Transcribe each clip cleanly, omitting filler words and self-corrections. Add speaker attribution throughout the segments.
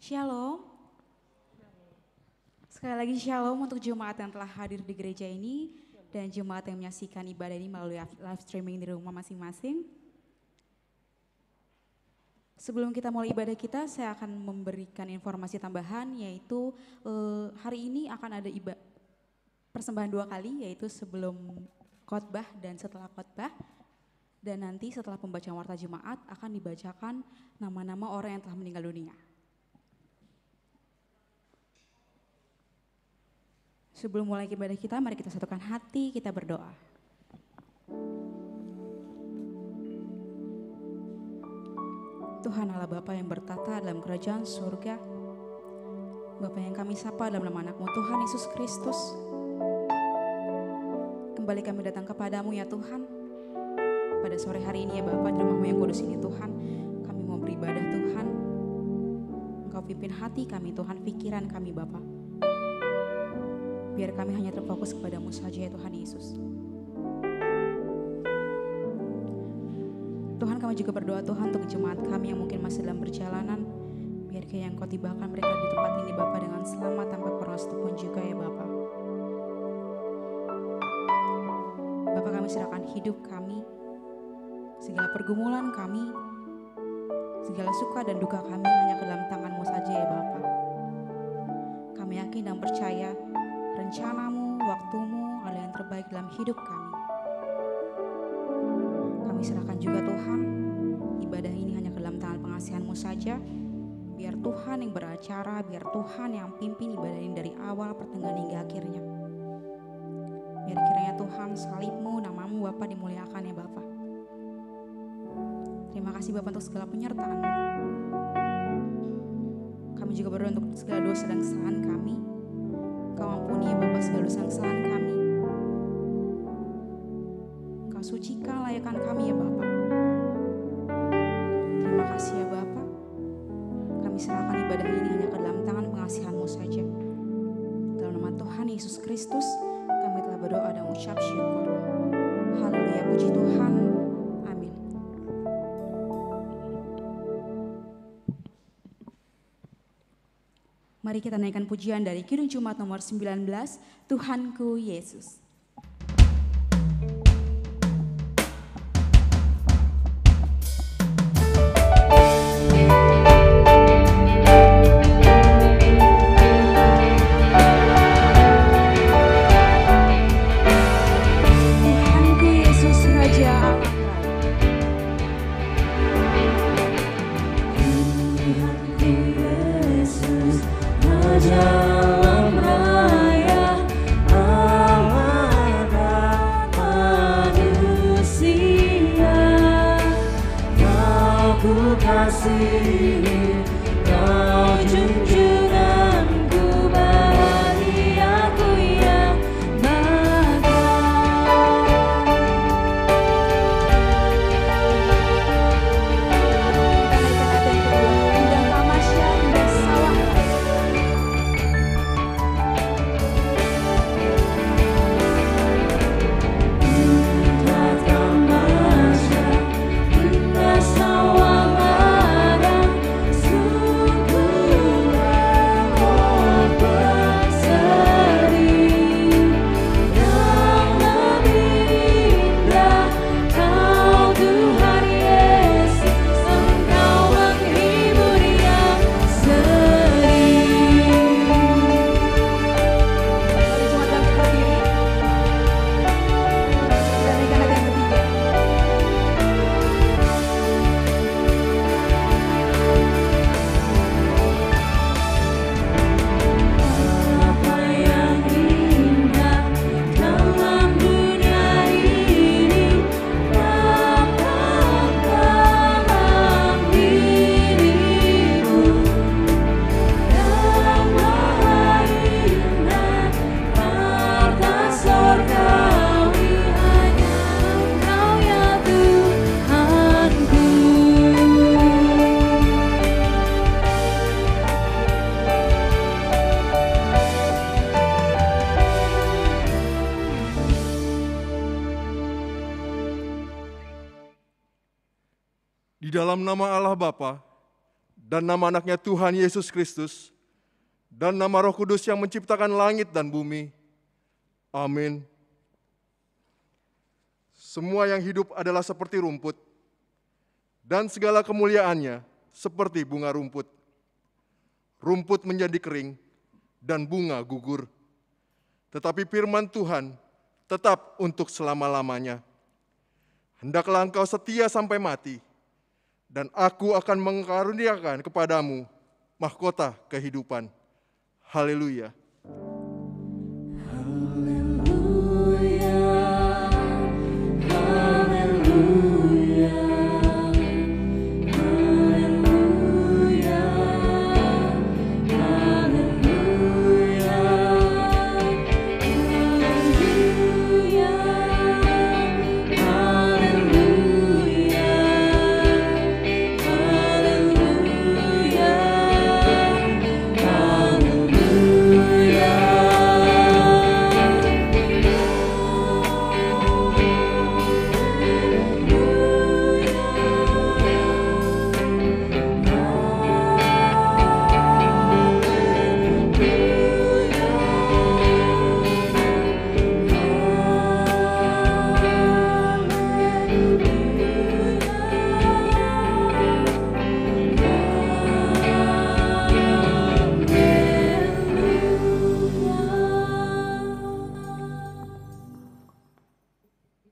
Speaker 1: Shalom. Sekali lagi shalom untuk jemaat yang telah hadir di gereja ini dan jemaat yang menyaksikan ibadah ini melalui live streaming di rumah masing-masing. Sebelum kita mulai ibadah kita, saya akan memberikan informasi tambahan, yaitu hari ini akan ada persembahan 2 kali, yaitu sebelum khotbah dan setelah khotbah. Dan nanti setelah pembacaan warta jemaat akan dibacakan nama-nama orang yang telah meninggal dunia. Sebelum mulai ibadah kita, mari kita satukan hati, kita berdoa. Tuhan Allah Bapa yang bertata dalam kerajaan surga, Bapa yang kami sapa dalam nama anak-Mu Tuhan Yesus Kristus. Kembali kami datang kepadamu ya Tuhan. Pada sore hari ini ya Bapa, di rumah-Mu yang kudus ini Tuhan, kami mau beribadah Tuhan. Engkau pimpin hati kami Tuhan, pikiran kami Bapa. Biar kami hanya terfokus kepadamu saja ya Tuhan Yesus. Tuhan, kami juga berdoa Tuhan untuk jemaat kami yang mungkin masih dalam perjalanan. Biar kayak yang Kau tibakan mereka di tempat ini Bapa dengan selamat tanpa kurang satupun juga ya Bapa. Bapa, kami serahkan hidup kami, segala pergumulan kami, segala suka dan duka kami hanya ke dalam tangan-Mu saja ya Bapa. Kami yakin dan percaya rencana-Mu, waktu-Mu adalah yang terbaik dalam hidup kami. Kami serahkan juga Tuhan, ibadah ini hanya ke dalam tangan pengasihan-Mu saja. Biar Tuhan yang beracara, biar Tuhan yang pimpin ibadah ini dari awal, pertengahan hingga akhirnya. Biar kiranya Tuhan salib-Mu, nama-Mu Bapa dimuliakan ya Bapa. Terima kasih Bapa untuk segala penyertaan-Mu. Kami juga berdoa untuk segala dosa dan kesalahan kami. Kau ampuni ya Bapa segala dosa dan kesalahan kami. Kau sucikan layakan kami ya Bapa. Terima kasih ya Bapa. Kami serahkan ibadah ini hanya ke dalam tangan pengasihan-Mu saja. Dalam nama Tuhan Yesus Kristus, kami telah berdoa dan mengucap syukur. Haleluya, puji Tuhan. Amin. Mari kita naikkan pujian dari Kidung Jumat nomor 19, Tuhanku Yesus.
Speaker 2: Di dalam nama Allah Bapa dan nama anaknya Tuhan Yesus Kristus, dan nama Roh Kudus yang menciptakan langit dan bumi. Amin. Semua yang hidup adalah seperti rumput, dan segala kemuliaannya seperti bunga rumput. Rumput menjadi kering, dan bunga gugur. Tetapi firman Tuhan tetap untuk selama-lamanya. Hendaklah engkau setia sampai mati, dan aku akan mengaruniakan kepadamu mahkota kehidupan. Haleluya.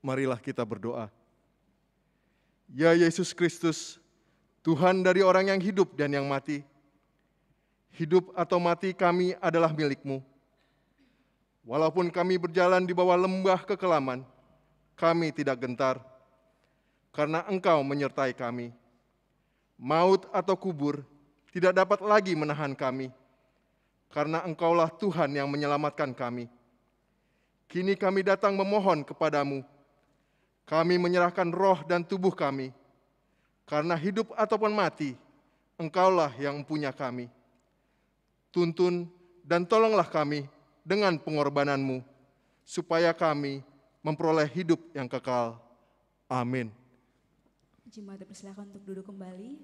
Speaker 2: Marilah kita berdoa. Ya Yesus Kristus, Tuhan dari orang yang hidup dan yang mati, hidup atau mati kami adalah milik-Mu. Walaupun kami berjalan di bawah lembah kekelaman, kami tidak gentar, karena Engkau menyertai kami. Maut atau kubur tidak dapat lagi menahan kami, karena Engkaulah Tuhan yang menyelamatkan kami. Kini kami datang memohon kepadamu. Kami menyerahkan roh dan tubuh kami, karena hidup ataupun mati, Engkaulah yang mempunyai kami. Tuntun dan tolonglah kami dengan pengorbanan-Mu, supaya kami memperoleh hidup yang kekal. Amin.
Speaker 1: Jemaat dipersilakan untuk duduk kembali.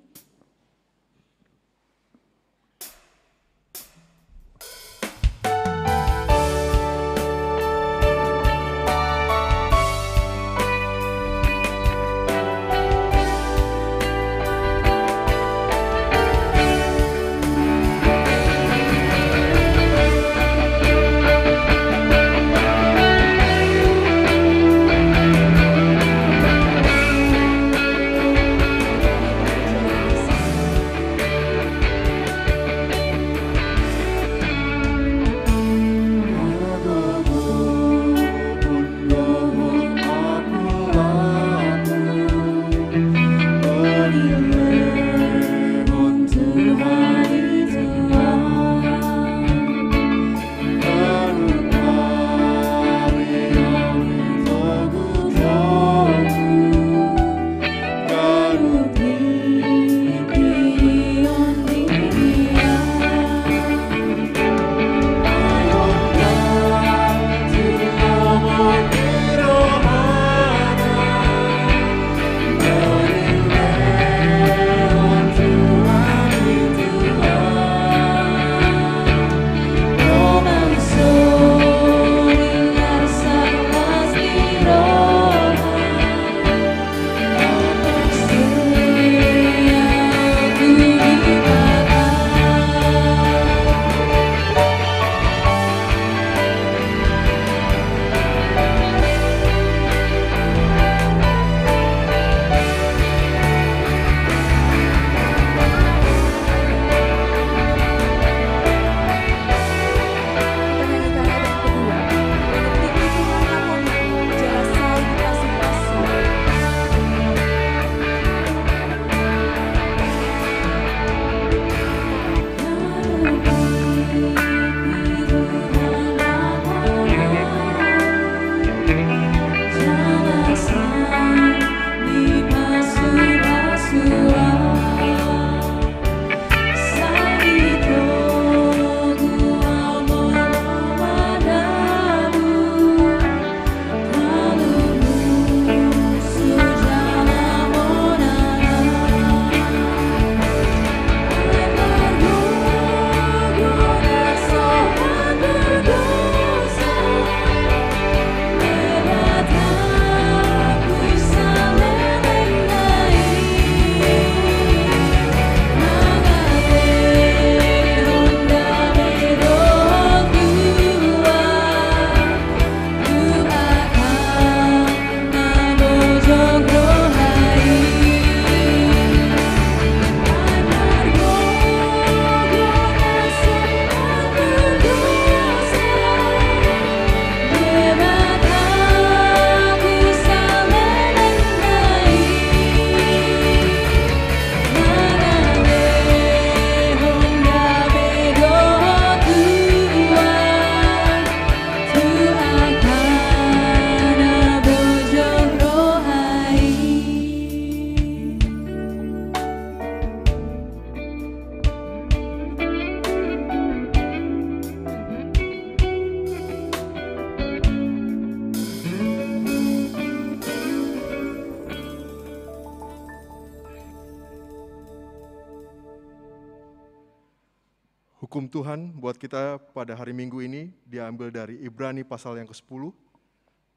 Speaker 2: Hukum Tuhan buat kita pada hari Minggu ini diambil dari Ibrani pasal yang ke-10,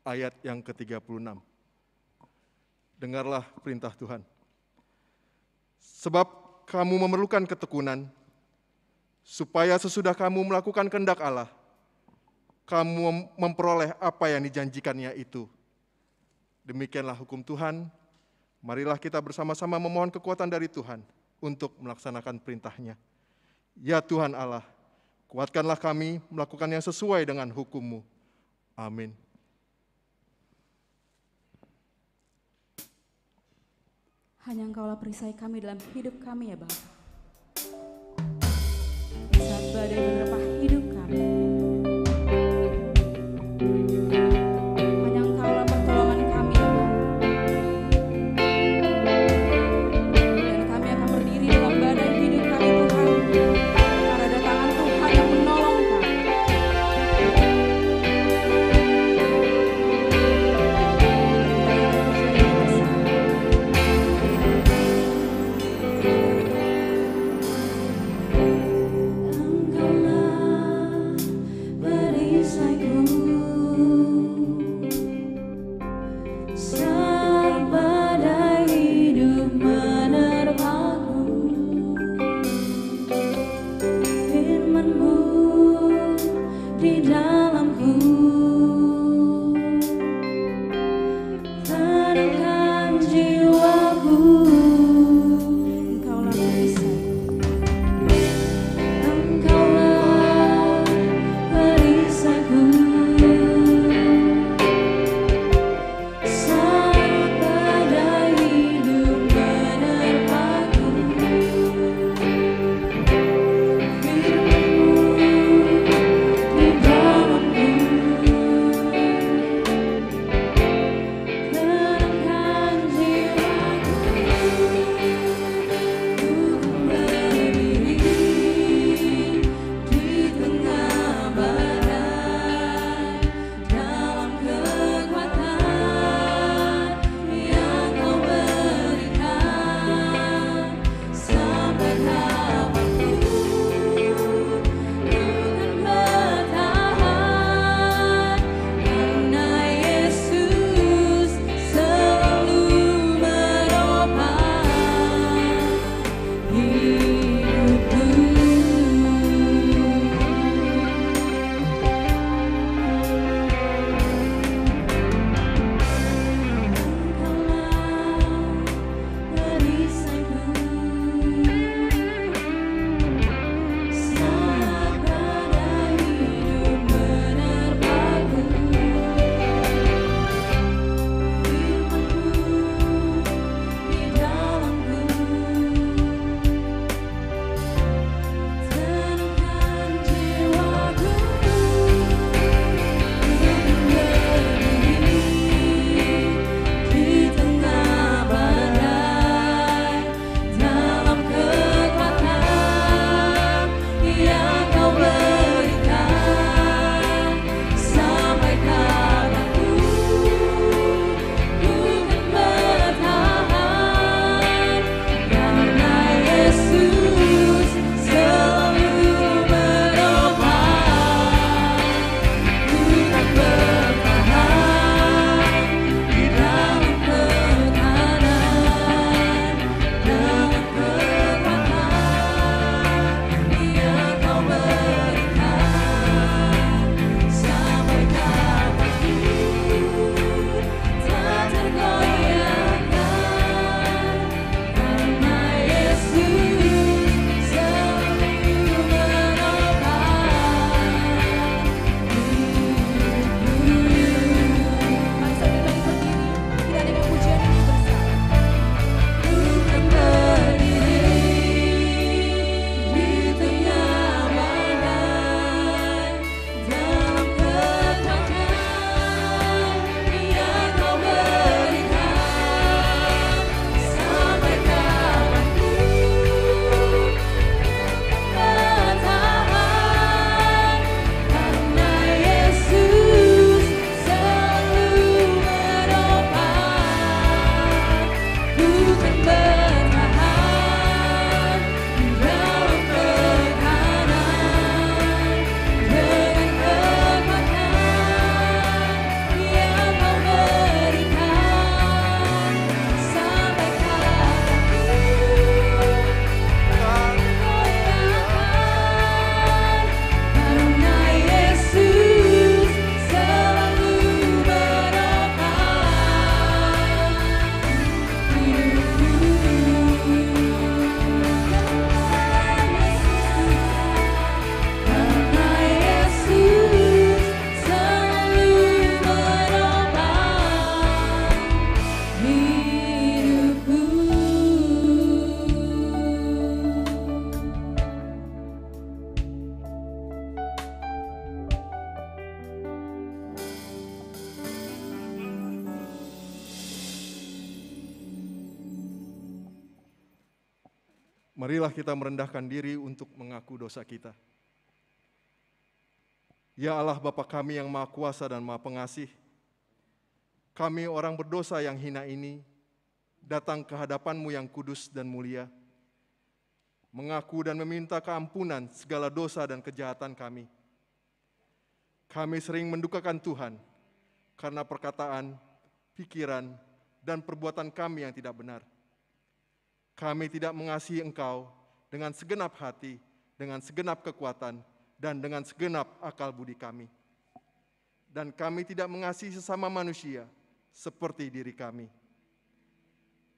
Speaker 2: ayat yang ke-36. Dengarlah perintah Tuhan. Sebab kamu memerlukan ketekunan, supaya sesudah kamu melakukan kehendak Allah, kamu memperoleh apa yang dijanjikannya itu. Demikianlah hukum Tuhan. Marilah kita bersama-sama memohon kekuatan dari Tuhan untuk melaksanakan perintahnya. Ya Tuhan Allah, kuatkanlah kami melakukan yang sesuai dengan hukum-Mu. Amin.
Speaker 1: Hanya Engkaulah perisai kami dalam hidup kami ya Bapa. Di saat badai menerpa hidup kami, hanya Engkaulah pertolongan kami ya Bapa. Dan kami akan berdiri dalam badai hidup kami Tuhan, karena ada tangan Tuhan yang menolong kami. Engkau
Speaker 2: Marilah kita merendahkan diri untuk mengaku dosa kita. Ya Allah Bapa kami yang Maha Kuasa dan Maha Pengasih, kami orang berdosa yang hina ini datang ke hadapan-Mu yang kudus dan mulia, mengaku dan meminta keampunan segala dosa dan kejahatan kami. Kami sering mendukakan Tuhan karena perkataan, pikiran, dan perbuatan kami yang tidak benar. Kami tidak mengasihi Engkau dengan segenap hati, dengan segenap kekuatan, dan dengan segenap akal budi kami. Dan kami tidak mengasihi sesama manusia seperti diri kami.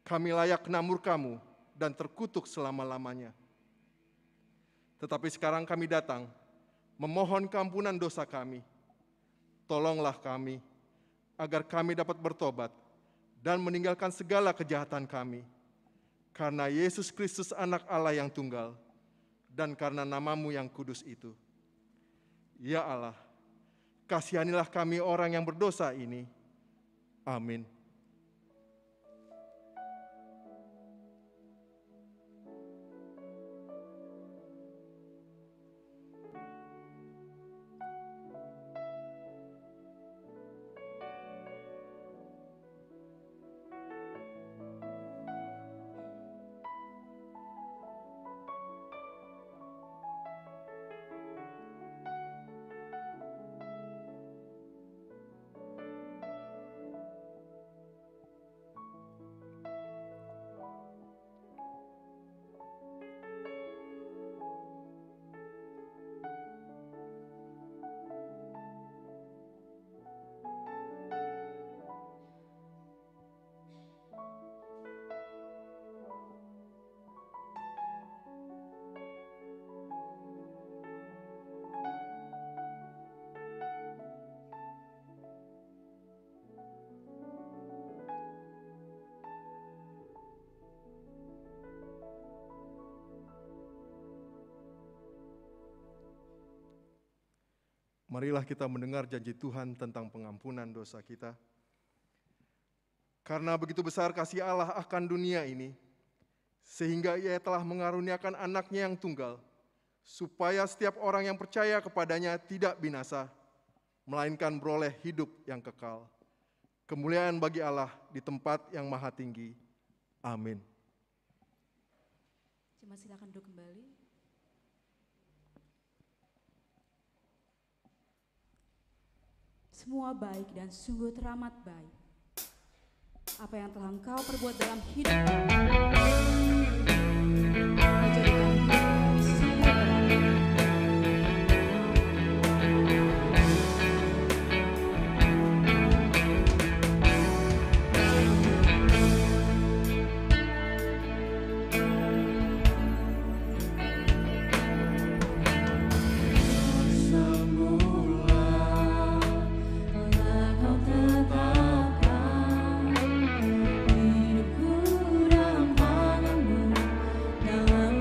Speaker 2: Kami layak kena murka-Mu dan terkutuk selama-lamanya. Tetapi sekarang kami datang memohon keampunan dosa kami. Tolonglah kami agar kami dapat bertobat dan meninggalkan segala kejahatan kami. Karena Yesus Kristus anak Allah yang tunggal, dan karena nama-Mu yang kudus itu. Ya Allah, kasihanilah kami orang yang berdosa ini. Amin. Marilah kita mendengar janji Tuhan tentang pengampunan dosa kita. Karena begitu besar kasih Allah akan dunia ini, sehingga Ia telah mengaruniakan anak-Nya yang tunggal, supaya setiap orang yang percaya kepadanya tidak binasa, melainkan beroleh hidup yang kekal. Kemuliaan bagi Allah di tempat yang maha tinggi. Amin.
Speaker 1: Jemaat silakan duduk kembali. Semua baik dan sungguh teramat baik. Apa yang telah Engkau perbuat dalam hidup
Speaker 3: Hidupku dalam tangan-Mu, dalam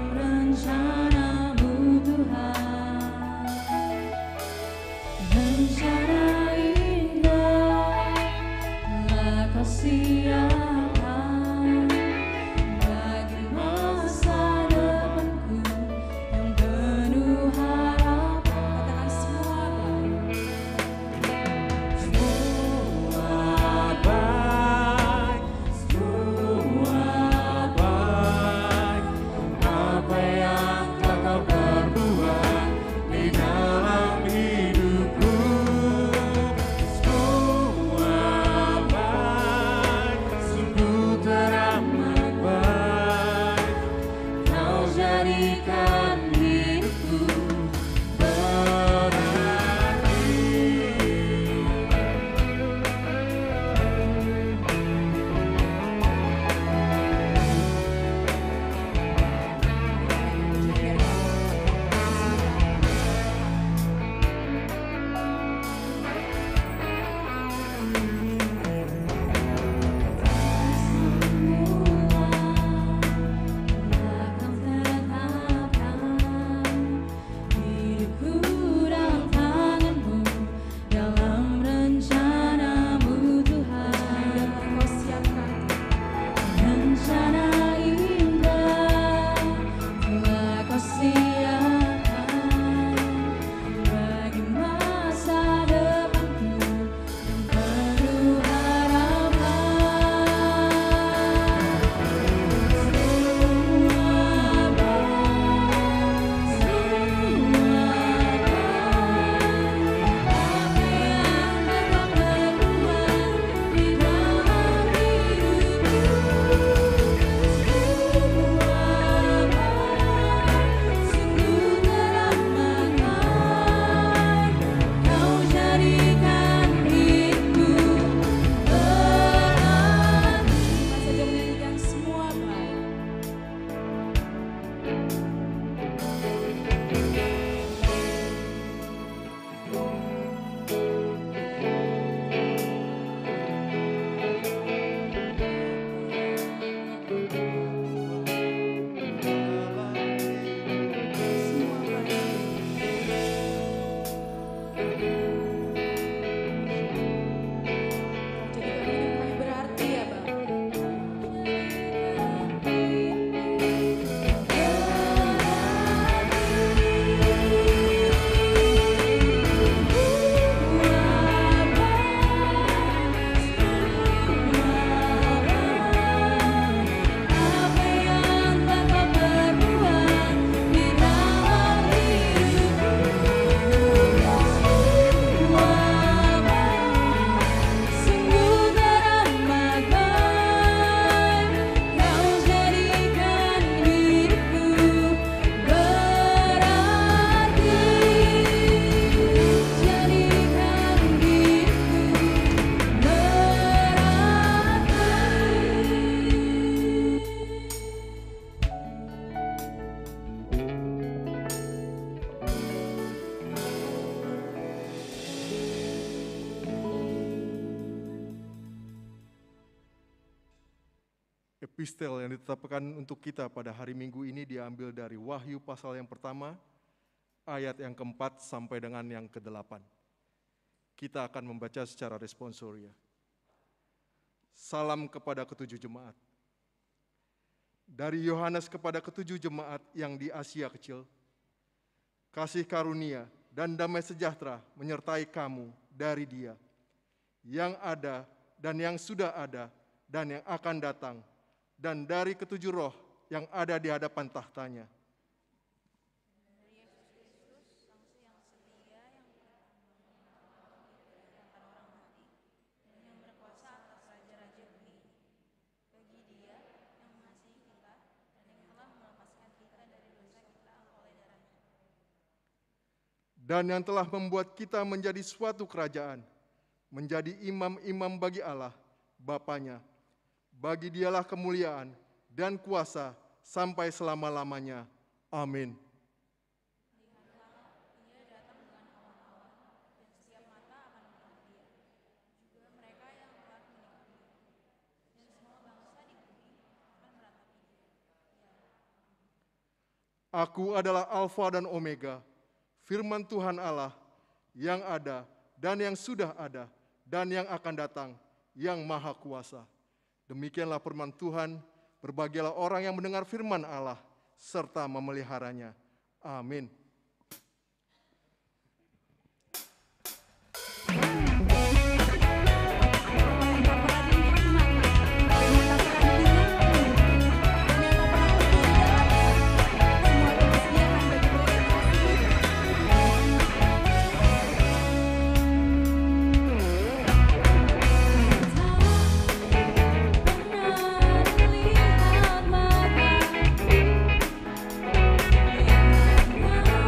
Speaker 2: Epistel yang ditetapkan untuk kita pada hari Minggu ini diambil dari Wahyu pasal yang pertama, ayat yang keempat sampai dengan yang ke-8. Kita akan membaca secara responsoria. Salam kepada ketujuh jemaat. Dari Yohanes kepada ketujuh jemaat yang di Asia Kecil, kasih karunia dan damai sejahtera menyertai kamu dari Dia, yang ada dan yang sudah ada dan yang akan datang, dan dari ketujuh roh yang ada di hadapan tahtanya.
Speaker 3: Dari Yesus Kristus, Sang yang setia, yang antara orang mati, dan yang berkuasa atas raja-raja bumi ini. Bagi Dia yang mengasihi kita dan yang telah melepaskan kita dari dosa kita oleh darah-Nya.
Speaker 2: Dan yang telah membuat kita menjadi suatu kerajaan, menjadi imam-imam bagi Allah, Bapanya. Bagi Dialah kemuliaan dan kuasa sampai selama-lamanya. Amin.
Speaker 3: Lihatlah, Ia datang dengan awan-awan, dan setiap mata akan melihat Dia, juga mereka yang telah menikah, dan semua bangsa di bumi akan meratapi Dia.
Speaker 2: Aku adalah Alfa dan Omega, firman Tuhan Allah, yang ada dan yang sudah ada dan yang akan datang, yang maha kuasa. Demikianlah firman Tuhan, berbahagialah orang yang mendengar firman Allah, serta memeliharanya. Amin.
Speaker 3: Benar lihat mata,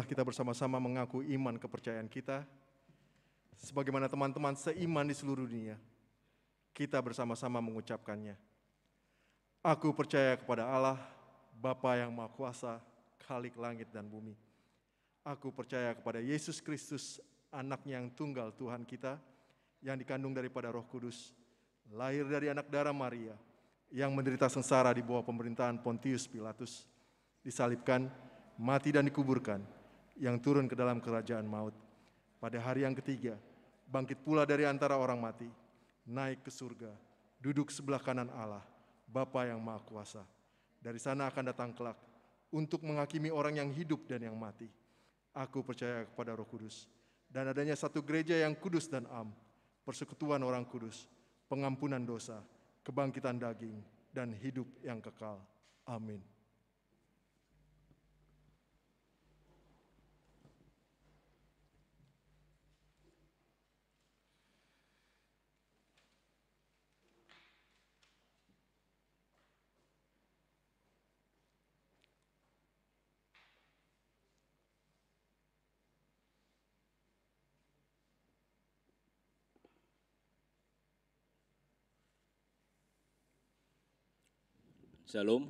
Speaker 2: kita bersama-sama mengaku iman kepercayaan kita, sebagaimana teman-teman seiman di seluruh dunia, kita bersama-sama mengucapkannya. Aku percaya kepada Allah, Bapa yang Maha Kuasa, Khalik langit dan bumi. Aku percaya kepada Yesus Kristus, Anaknya yang tunggal Tuhan kita, yang dikandung daripada Roh Kudus, lahir dari anak darah Maria, yang menderita sengsara di bawah pemerintahan Pontius Pilatus, disalibkan, mati dan dikuburkan, yang turun ke dalam kerajaan maut. Pada hari yang ketiga, bangkit pula dari antara orang mati, naik ke surga, duduk sebelah kanan Allah, Bapa yang Maha Kuasa. Dari sana akan datang kelak untuk menghakimi orang yang hidup dan yang mati. Aku percaya kepada Roh Kudus dan adanya satu gereja yang kudus dan am, persekutuan orang kudus, pengampunan dosa, kebangkitan daging, dan hidup yang kekal. Amin.
Speaker 4: Shalom,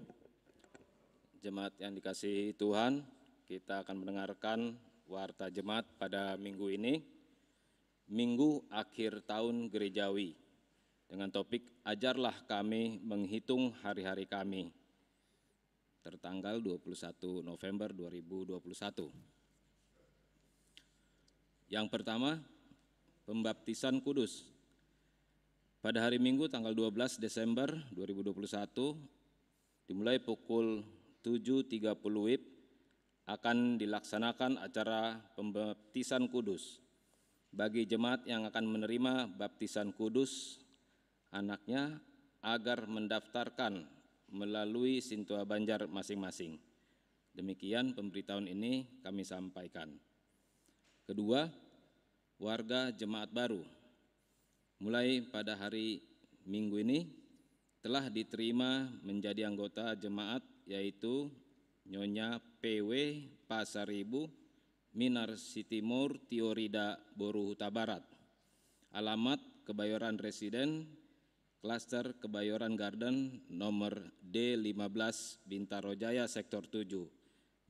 Speaker 4: jemaat yang dikasihi Tuhan, kita akan mendengarkan warta jemaat pada minggu ini, Minggu Akhir Tahun Gerejawi, dengan topik Ajarlah Kami Menghitung Hari-Hari Kami, tertanggal 21 November 2021. Yang pertama, Pembaptisan Kudus. Pada hari Minggu tanggal 12 Desember 2021, dimulai pukul 7.30 WIB akan dilaksanakan acara pembaptisan kudus bagi jemaat yang akan menerima baptisan kudus anaknya agar mendaftarkan melalui Sintua Banjar masing-masing. Demikian pemberitahuan ini kami sampaikan. Kedua, warga jemaat baru. Mulai pada hari Minggu ini telah diterima menjadi anggota jemaat, yaitu Nyonya PW Pasaribu, Minar Sitimur, Tiorida, Boru Huta Barat. Alamat Kebayoran Residen, Klaster Kebayoran Garden, nomor D15, Bintaro Jaya, Sektor 7,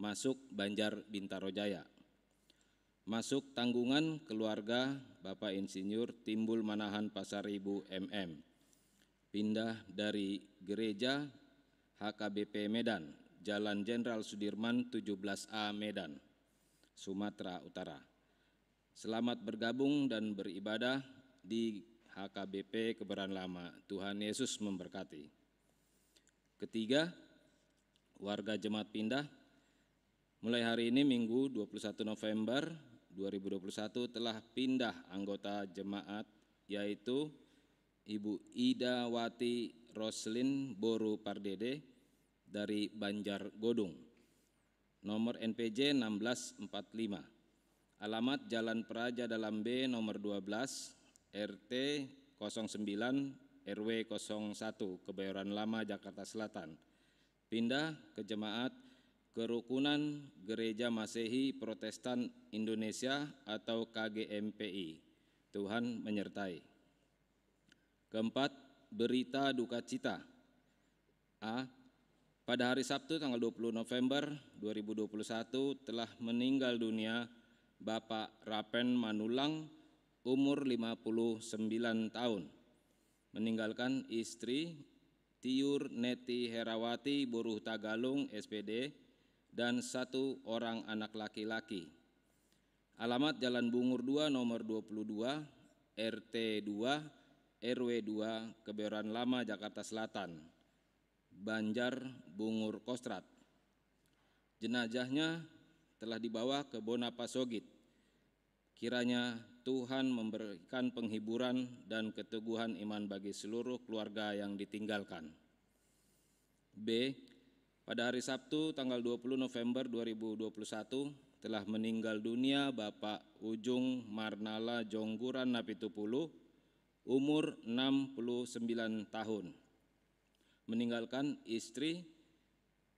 Speaker 4: masuk Banjar Bintaro Jaya. Masuk tanggungan keluarga Bapak Insinyur Timbul Manahan Pasaribu MM. Pindah dari Gereja HKBP Medan, Jalan Jenderal Sudirman 17A Medan, Sumatera Utara. Selamat bergabung dan beribadah di HKBP Kebayoran Lama. Tuhan Yesus memberkati. Ketiga, warga jemaat pindah. Mulai hari ini Minggu 21 November 2021 telah pindah anggota jemaat, yaitu Ibu Ida Wati Roslin Boru Pardede dari Banjar Godung, nomor NPJ 1645, alamat Jalan Praja Dalam B nomor 12, RT 09 RW 01, Kebayoran Lama, Jakarta Selatan. Pindah ke jemaat Kerukunan Gereja Masehi Protestan Indonesia atau KGMPI. Tuhan menyertai. Keempat, berita duka cita. A. Pada hari Sabtu tanggal 20 November 2021 telah meninggal dunia Bapak Rapen Manulang, umur 59 tahun. Meninggalkan istri Tiur Neti Herawati Boruh Tagalung SPD dan satu orang anak laki-laki. Alamat Jalan Bungur 2 nomor 22 RT 2 RW 2 Kebayoran Lama, Jakarta Selatan, Banjar Bungur Kostrad. Jenazahnya telah dibawa ke Bonapasogit. Kiranya Tuhan memberikan penghiburan dan keteguhan iman bagi seluruh keluarga yang ditinggalkan. B. Pada hari Sabtu tanggal 20 November 2021 telah meninggal dunia Bapak Ujung Marnala Jongguran Napitupulu, umur 69 tahun. Meninggalkan istri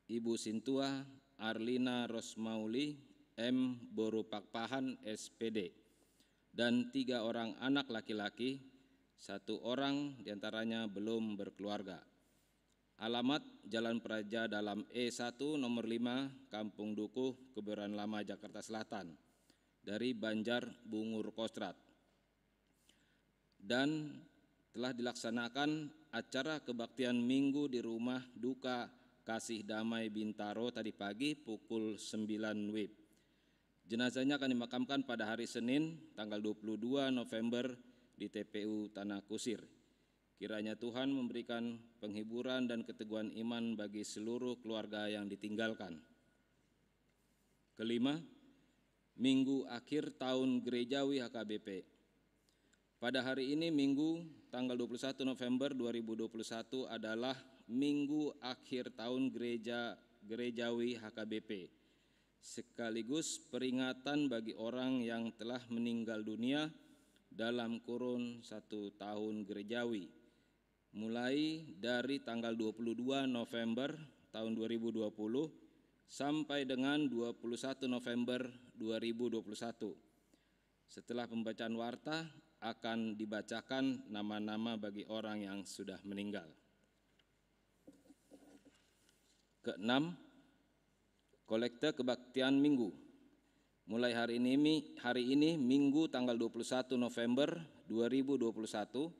Speaker 4: Ibu Sintua Arlina Rosmauli M. Borupakpahan SPD, dan 3 orang anak laki-laki, 1 orang diantaranya belum berkeluarga. Alamat Jalan Praja Dalam E1 nomor 5, Kampung Dukuh, Kebayoran Lama, Jakarta Selatan, dari Banjar Bungur Kostrad. Dan telah dilaksanakan acara kebaktian Minggu di Rumah Duka Kasih Damai Bintaro tadi pagi pukul 9 WIB. Jenazahnya akan dimakamkan pada hari Senin tanggal 22 November di TPU Tanah Kusir. Kiranya Tuhan memberikan penghiburan dan keteguhan iman bagi seluruh keluarga yang ditinggalkan. Kelima, Minggu akhir tahun gerejawi HKBP. Pada hari ini Minggu tanggal 21 November 2021 adalah Minggu akhir tahun gerejawi HKBP, sekaligus peringatan bagi orang yang telah meninggal dunia dalam kurun 1 tahun gerejawi, mulai dari tanggal 22 November tahun 2020 sampai dengan 21 November 2021. Setelah pembacaan warta akan dibacakan nama-nama bagi orang yang sudah meninggal. Keenam, kolekte kebaktian Minggu. Mulai hari ini Minggu tanggal 21 November 2021,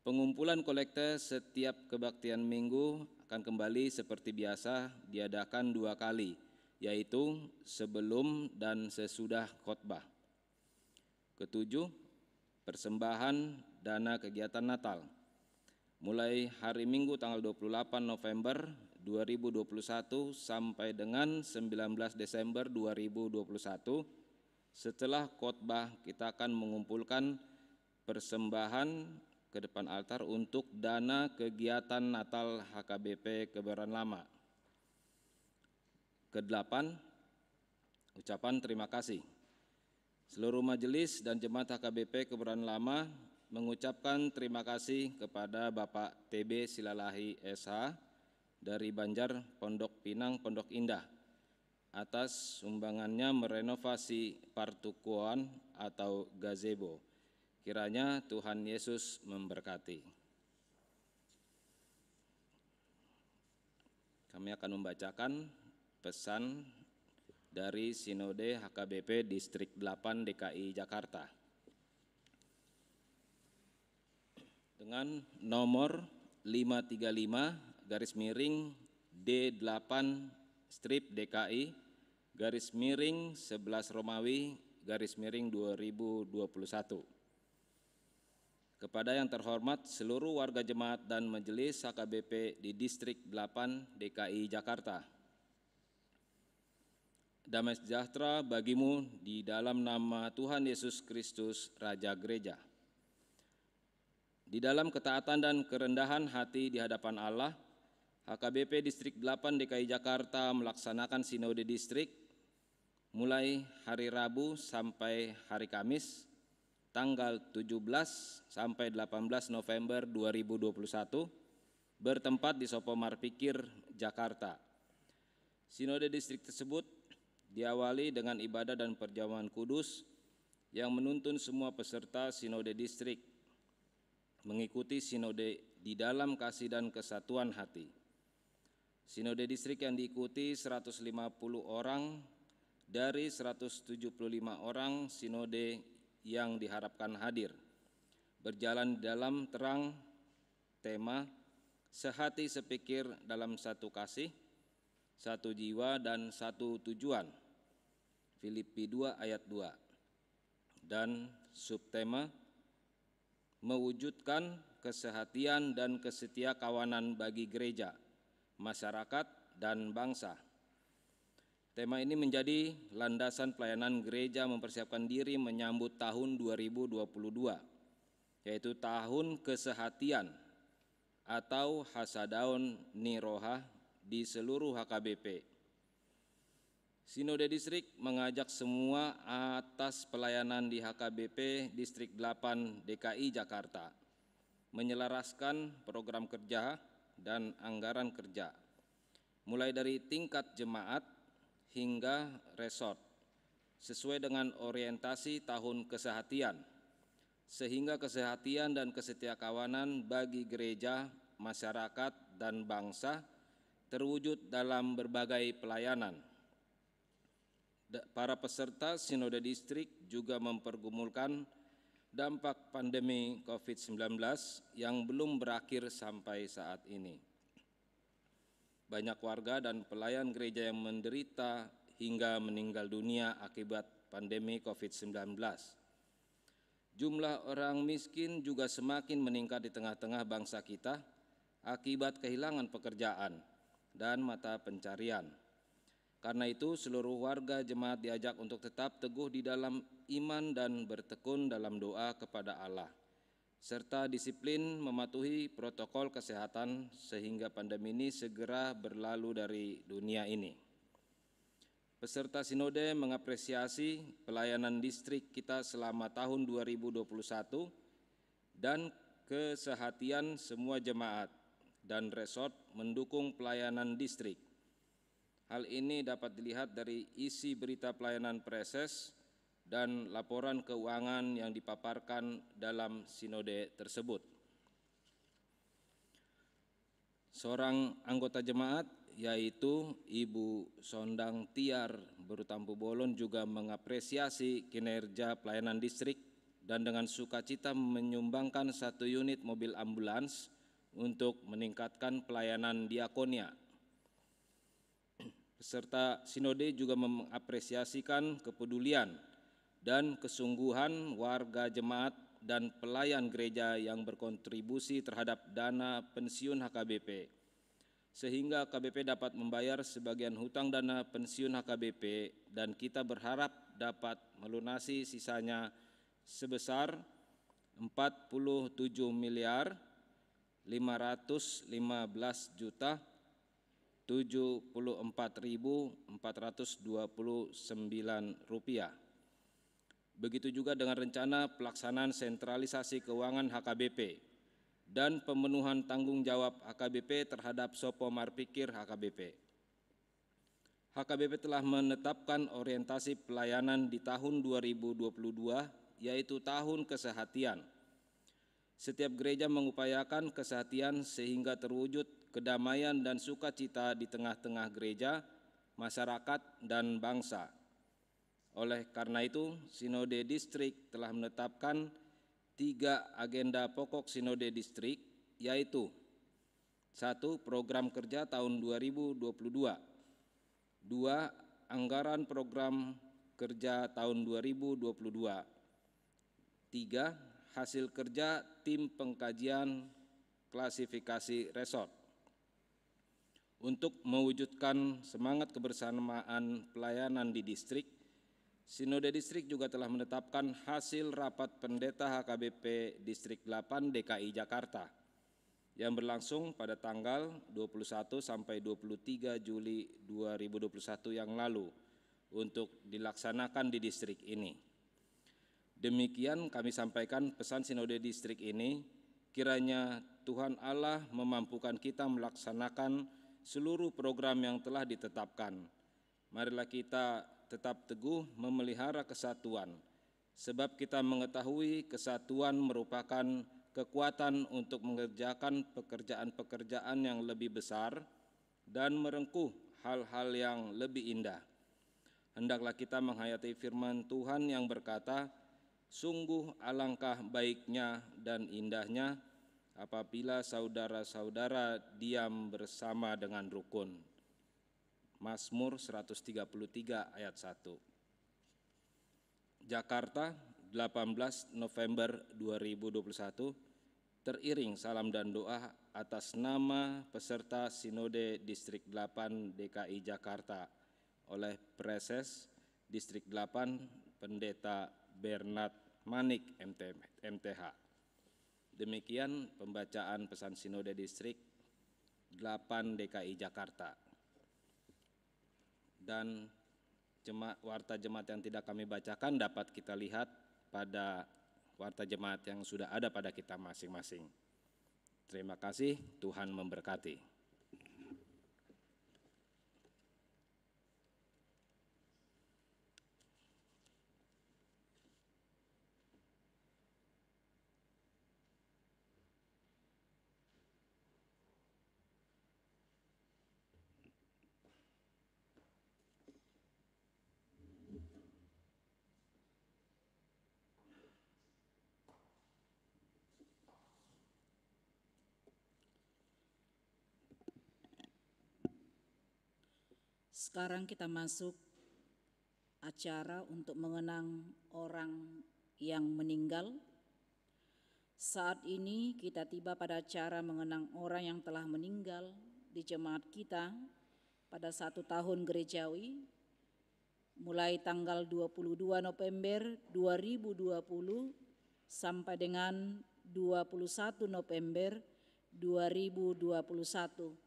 Speaker 4: pengumpulan kolekte setiap kebaktian Minggu akan kembali seperti biasa diadakan 2 kali, yaitu sebelum dan sesudah khotbah. Ketujuh, persembahan dana kegiatan Natal. Mulai hari Minggu tanggal 28 November 2021 sampai dengan 19 Desember 2021, setelah khotbah kita akan mengumpulkan persembahan ke depan altar untuk dana kegiatan Natal HKBP Kebayoran Lama. Kedelapan, ucapan terima kasih. Seluruh majelis dan jemaat HKBP Kebayoran Lama mengucapkan terima kasih kepada Bapak TB Silalahi SH dari Banjar Pondok Pinang Pondok Indah atas sumbangannya merenovasi Partukuan atau gazebo. Kiranya Tuhan Yesus memberkati. Kami akan membacakan pesan dari Sinode HKBP Distrik 8 DKI Jakarta. Dengan nomor 535 garis miring D8 strip DKI garis miring 11 Romawi garis miring 2021. Kepada yang terhormat seluruh warga jemaat dan majelis HKBP di Distrik 8 DKI Jakarta. Damai sejahtera bagimu di dalam nama Tuhan Yesus Kristus, Raja Gereja. Di dalam ketaatan dan kerendahan hati di hadapan Allah, HKBP Distrik 8 DKI Jakarta melaksanakan Sinode Distrik mulai hari Rabu sampai hari Kamis, tanggal 17 sampai 18 November 2021, bertempat di Sopo Marpikir, Jakarta. Sinode Distrik tersebut diawali dengan ibadah dan perjamuan kudus yang menuntun semua peserta Sinode Distrik mengikuti sinode di dalam kasih dan kesatuan hati. Sinode Distrik yang diikuti 150 orang dari 175 orang sinode yang diharapkan hadir, berjalan dalam terang tema sehati sepikir dalam satu kasih, satu jiwa dan satu tujuan, Filipi 2 ayat 2, dan subtema mewujudkan kesehatian dan kesetiakawanan bagi gereja, masyarakat, dan bangsa. Tema ini menjadi landasan pelayanan gereja mempersiapkan diri menyambut tahun 2022, yaitu tahun kesehatian atau Hasadaun Niroha di seluruh HKBP. Sinode Distrik mengajak semua atas pelayanan di HKBP Distrik 8 DKI Jakarta menyelaraskan program kerja dan anggaran kerja, mulai dari tingkat jemaat hingga resort, sesuai dengan orientasi tahun kesehatian, sehingga kesehatian dan kesetiakawanan bagi gereja, masyarakat, dan bangsa terwujud dalam berbagai pelayanan. Para peserta Sinode Distrik juga mempergumulkan dampak pandemi COVID-19 yang belum berakhir sampai saat ini. Banyak warga dan pelayan gereja yang menderita hingga meninggal dunia akibat pandemi COVID-19. Jumlah orang miskin juga semakin meningkat di tengah-tengah bangsa kita akibat kehilangan pekerjaan dan mata pencarian. Karena itu, seluruh warga jemaat diajak untuk tetap teguh di dalam iman dan bertekun dalam doa kepada Allah, serta disiplin mematuhi protokol kesehatan sehingga pandemi ini segera berlalu dari dunia ini. Peserta Sinode mengapresiasi pelayanan distrik kita selama tahun 2021 dan kesehatian semua jemaat dan resort mendukung pelayanan distrik. Hal ini dapat dilihat dari isi berita pelayanan preses dan laporan keuangan yang dipaparkan dalam sinode tersebut. Seorang anggota jemaat, yaitu Ibu Sondang Tiar Berutampu Bolon, juga mengapresiasi kinerja pelayanan distrik dan dengan sukacita menyumbangkan 1 unit mobil ambulans untuk meningkatkan pelayanan diakonia. Peserta sinode juga mengapresiasikan kepedulian dan kesungguhan warga jemaat dan pelayan gereja yang berkontribusi terhadap dana pensiun HKBP, sehingga KBP dapat membayar sebagian hutang dana pensiun HKBP dan kita berharap dapat melunasi sisanya sebesar 47.554.429 rupiah. Begitu juga dengan rencana pelaksanaan sentralisasi keuangan HKBP dan pemenuhan tanggung jawab HKBP terhadap Sopo Marpikir HKBP. HKBP telah menetapkan orientasi pelayanan di tahun 2022, yaitu tahun kesehatian. Setiap gereja mengupayakan kesehatian sehingga terwujud kedamaian dan sukacita di tengah-tengah gereja, masyarakat, dan bangsa. Oleh karena itu, Sinode Distrik telah menetapkan 3 agenda pokok Sinode Distrik, yaitu 1. Program kerja tahun 2022, 2. Anggaran program kerja tahun 2022, 3. Hasil kerja tim pengkajian klasifikasi resort. Untuk mewujudkan semangat kebersamaan pelayanan di distrik, Sinode Distrik juga telah menetapkan hasil rapat pendeta HKBP Distrik 8 DKI Jakarta yang berlangsung pada tanggal 21 sampai 23 Juli 2021 yang lalu untuk dilaksanakan di distrik ini. Demikian kami sampaikan pesan Sinode Distrik ini, kiranya Tuhan Allah memampukan kita melaksanakan seluruh program yang telah ditetapkan. Marilah kita tetap teguh memelihara kesatuan, sebab kita mengetahui kesatuan merupakan kekuatan untuk mengerjakan pekerjaan-pekerjaan yang lebih besar dan merengkuh hal-hal yang lebih indah. Hendaklah kita menghayati firman Tuhan yang berkata, sungguh alangkah baiknya dan indahnya apabila saudara-saudara diam bersama dengan rukun. Mazmur 133 ayat 1. Jakarta, 18 November 2021, teriring salam dan doa atas nama peserta Sinode Distrik 8 DKI Jakarta oleh Preses Distrik 8 Pendeta Bernard Manik MTH. Demikian pembacaan pesan Sinode Distrik 8 DKI Jakarta. Dan warta jemaat yang tidak kami bacakan dapat kita lihat pada warta jemaat yang sudah ada pada kita masing-masing. Terima kasih, Tuhan memberkati.
Speaker 5: Sekarang kita masuk acara untuk mengenang orang yang meninggal. Saat ini kita tiba pada acara mengenang orang yang telah meninggal di jemaat kita pada 1 tahun gerejawi, mulai tanggal 22 November 2020 sampai dengan 21 November 2021.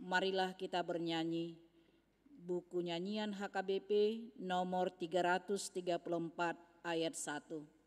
Speaker 5: Marilah kita bernyanyi buku nyanyian HKBP nomor 334 ayat 1.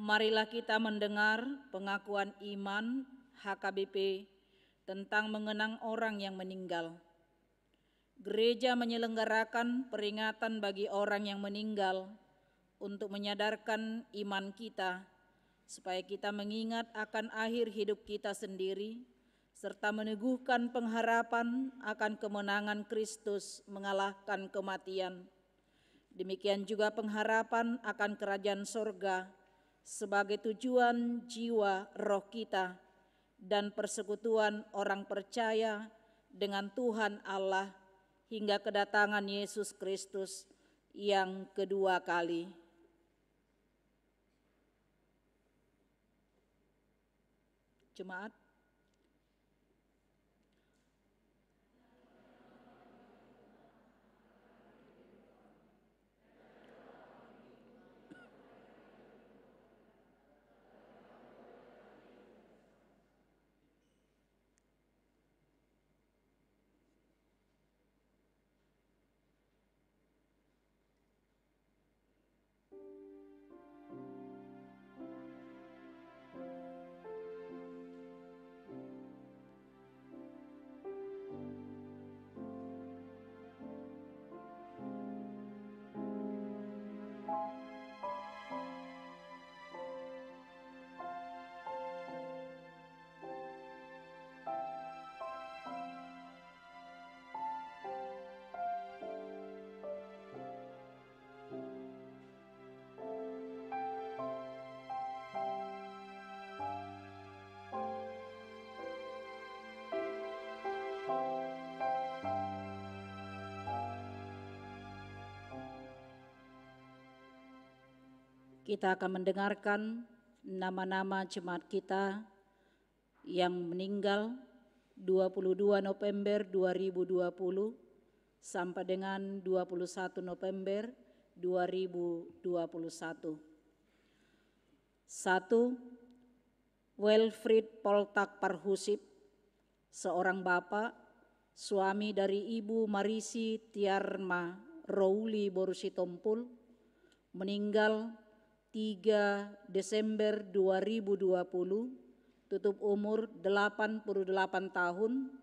Speaker 5: Marilah kita mendengar pengakuan iman HKBP tentang mengenang orang yang meninggal. Gereja menyelenggarakan peringatan bagi orang yang meninggal untuk menyadarkan iman kita, supaya kita mengingat akan akhir hidup kita sendiri, serta meneguhkan pengharapan akan kemenangan Kristus mengalahkan kematian. Demikian juga pengharapan akan kerajaan sorga sebagai tujuan jiwa roh kita dan persekutuan orang percaya dengan Tuhan Allah hingga kedatangan Yesus Kristus yang kedua kali. Jemaat, kita akan mendengarkan nama-nama jemaat kita yang meninggal 22 November 2020 sampai dengan 21 November 2021. 1. Wilfried Poltak Parhusip, seorang bapak, suami dari Ibu Marisi Tiarma Rouli Borusitompul, meninggal 3 Desember 2020, tutup umur 88 tahun,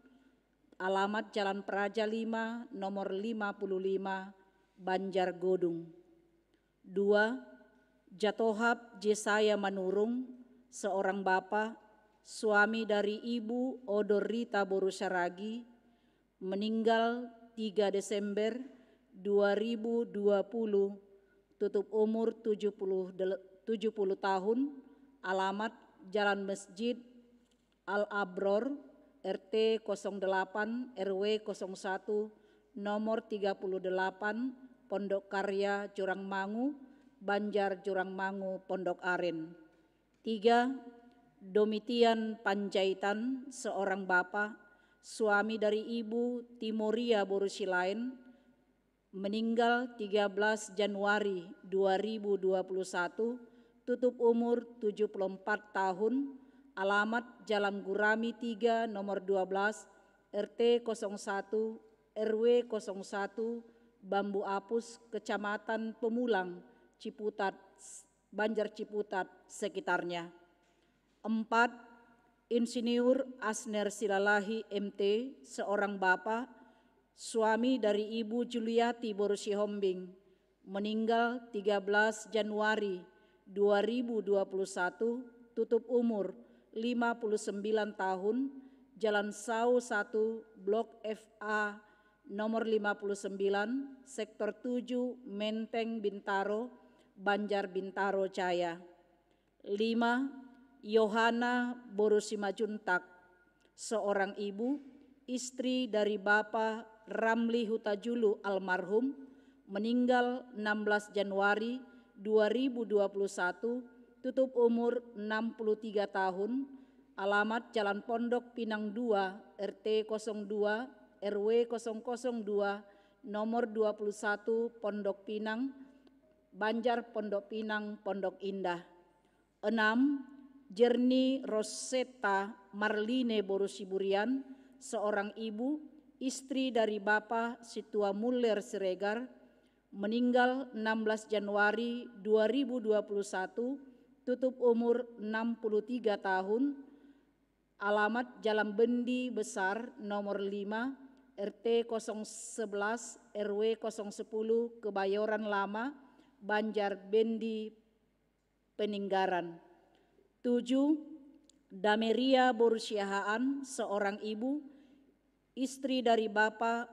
Speaker 5: alamat Jalan Praja 5, nomor 55, Banjargodung. 2. Jatohap Jesaya Manurung, seorang bapak, suami dari Ibu Odorita Borusaragi, meninggal 3 Desember 2020, tutup umur 70 tahun, alamat Jalan Masjid Al-Abror, RT 08 RW 01 nomor 38 Pondok Karya Jurangmangu, Banjar Jurangmangu, Pondok Aren. 3. Domitian Panjaitan, seorang bapak, suami dari Ibu Timoria Borusilain, meninggal 13 Januari 2021, tutup umur 74 tahun, alamat Jalan Gurami 3 nomor 12 RT 01 RW 01 Bambu Apus, Kecamatan Pemulang, Ciputat, Banjar Ciputat, sekitarnya. 4. Insinyur Asner Silalahi MT, seorang bapak, suami dari Ibu Juliati Borusihombing, meninggal 13 Januari 2021, tutup umur 59 tahun, Jalan Sau 1, Blok FA nomor 59, Sektor 7, Menteng, Bintaro, Banjar Bintaro Jaya. 5. Yohana Borusimajuntak, seorang ibu, istri dari Bapak Ramli Hutajulu almarhum, meninggal 16 Januari 2021, tutup umur 63 tahun, alamat Jalan Pondok Pinang 2, RT 02, RW 002, nomor 21, Pondok Pinang, Banjar Pondok Pinang, Pondok Indah. 6. Jerni Rosetta Marline Borusiburian, seorang ibu, istri dari Bapak Situa Muller Siregar, meninggal 16 Januari 2021, tutup umur 63 tahun, alamat Jalan Bendi Besar nomor 5, RT 011 RW 010 Kebayoran Lama, Banjar Bendi Peninggaran. 7. Dameria Borusiahaan, seorang ibu, istri dari Bapak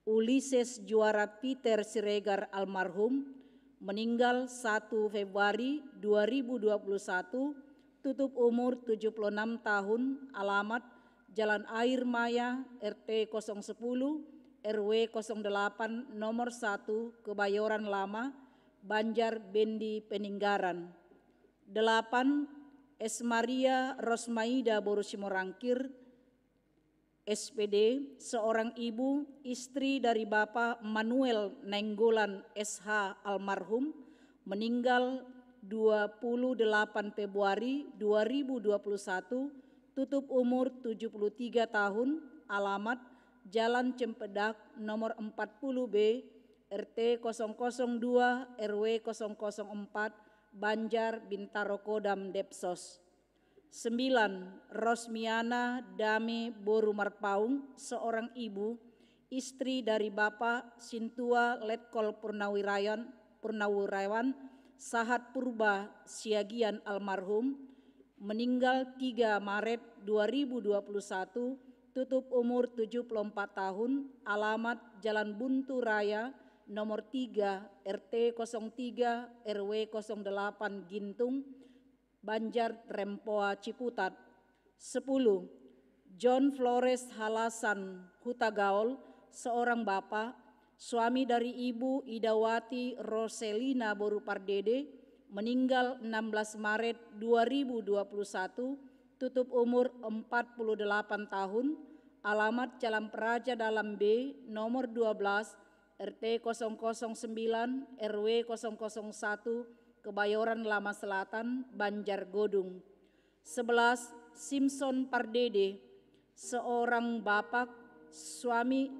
Speaker 5: Ulises Juara Peter Siregar almarhum, meninggal 1 Februari 2021, tutup umur 76 tahun, alamat Jalan Air Maya RT 010 RW 08 nomor 1 Kebayoran Lama, Banjar Bendi Peninggaran. 8. Esmaria Rosmaida Borusimorangkir, SPD, seorang ibu, istri dari Bapak Manuel Nenggolan SH almarhum, meninggal 28 Februari 2021, tutup umur 73 tahun, alamat Jalan Cempedak nomor 40B, RT 002 RW 004, Banjar Bintaro Kodam Depsos. 9. Rosmiana Dame Boru Marpaung, seorang ibu, istri dari Bapak Sintua Letkol Purnawirawan Sahat Purba Siagian almarhum, meninggal 3 Maret 2021, tutup umur 74 tahun, alamat Jalan Buntu Raya nomor 3 RT 03 RW 08 Gintung, Banjar Rempoa Ciputat. 10. John Flores Halasan Hutagaol, seorang bapak, suami dari Ibu Idawati Roselina Boru Pardede, meninggal 16 Maret 2021, tutup umur 48 tahun, alamat Jalan Praja Dalam B nomor 12 RT 009 RW 001 Kebayoran Lama Selatan, Banjar Godung. 11. Simpson Pardede, seorang bapak, suami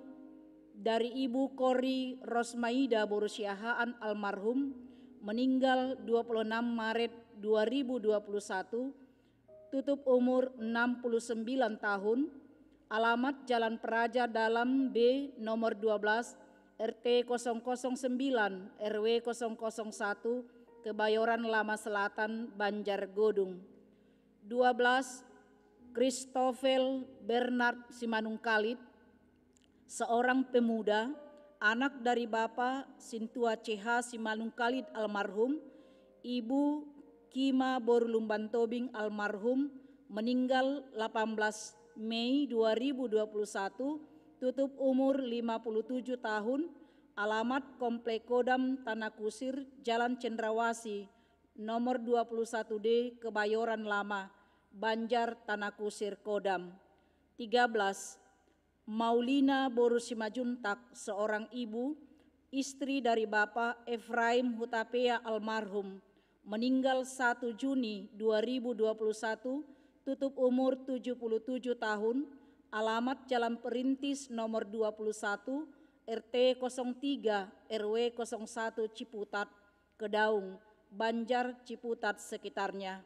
Speaker 5: dari Ibu Kori Rosmaida Borusiahaan almarhum, meninggal 26 Maret 2021, tutup umur 69 tahun, alamat Jalan Praja Dalam B nomor 12 RT 009 RW 001 Kebayoran Lama Selatan, Banjar Godung. 12. Christopher Bernard Simanungkalit, seorang pemuda, anak dari Bapak Sintua CH Simanungkalit almarhum, Ibu Kima Borulumban Tobing almarhum, meninggal 18 Mei 2021, tutup umur 57 tahun, alamat Komplek Kodam Tanah Kusir, Jalan Cendrawasih, nomor 21D, Kebayoran Lama, Banjar, Tanah Kusir, Kodam. 13. Maulina Boru Simajuntak, seorang ibu, istri dari Bapak Efraim Hutapea almarhum, meninggal 1 Juni 2021, tutup umur 77 tahun, alamat Jalan Perintis nomor 21, RT 03 RW 01 Ciputat, Kedaung, Banjar, Ciputat sekitarnya.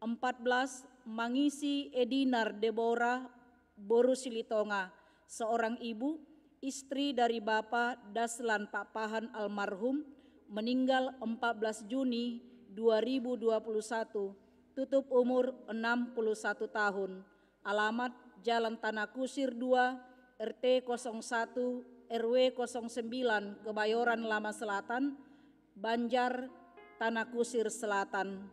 Speaker 5: 14. Mangisi Edinar Deborah Boru Silitonga, seorang ibu, istri dari Bapak Daslan Papahan almarhum, meninggal 14 Juni 2021, tutup umur 61 tahun, alamat Jalan Tanah Kusir 2, RT 01, RW 09, Kebayoran Lama Selatan, Banjar, Tanah Kusir Selatan.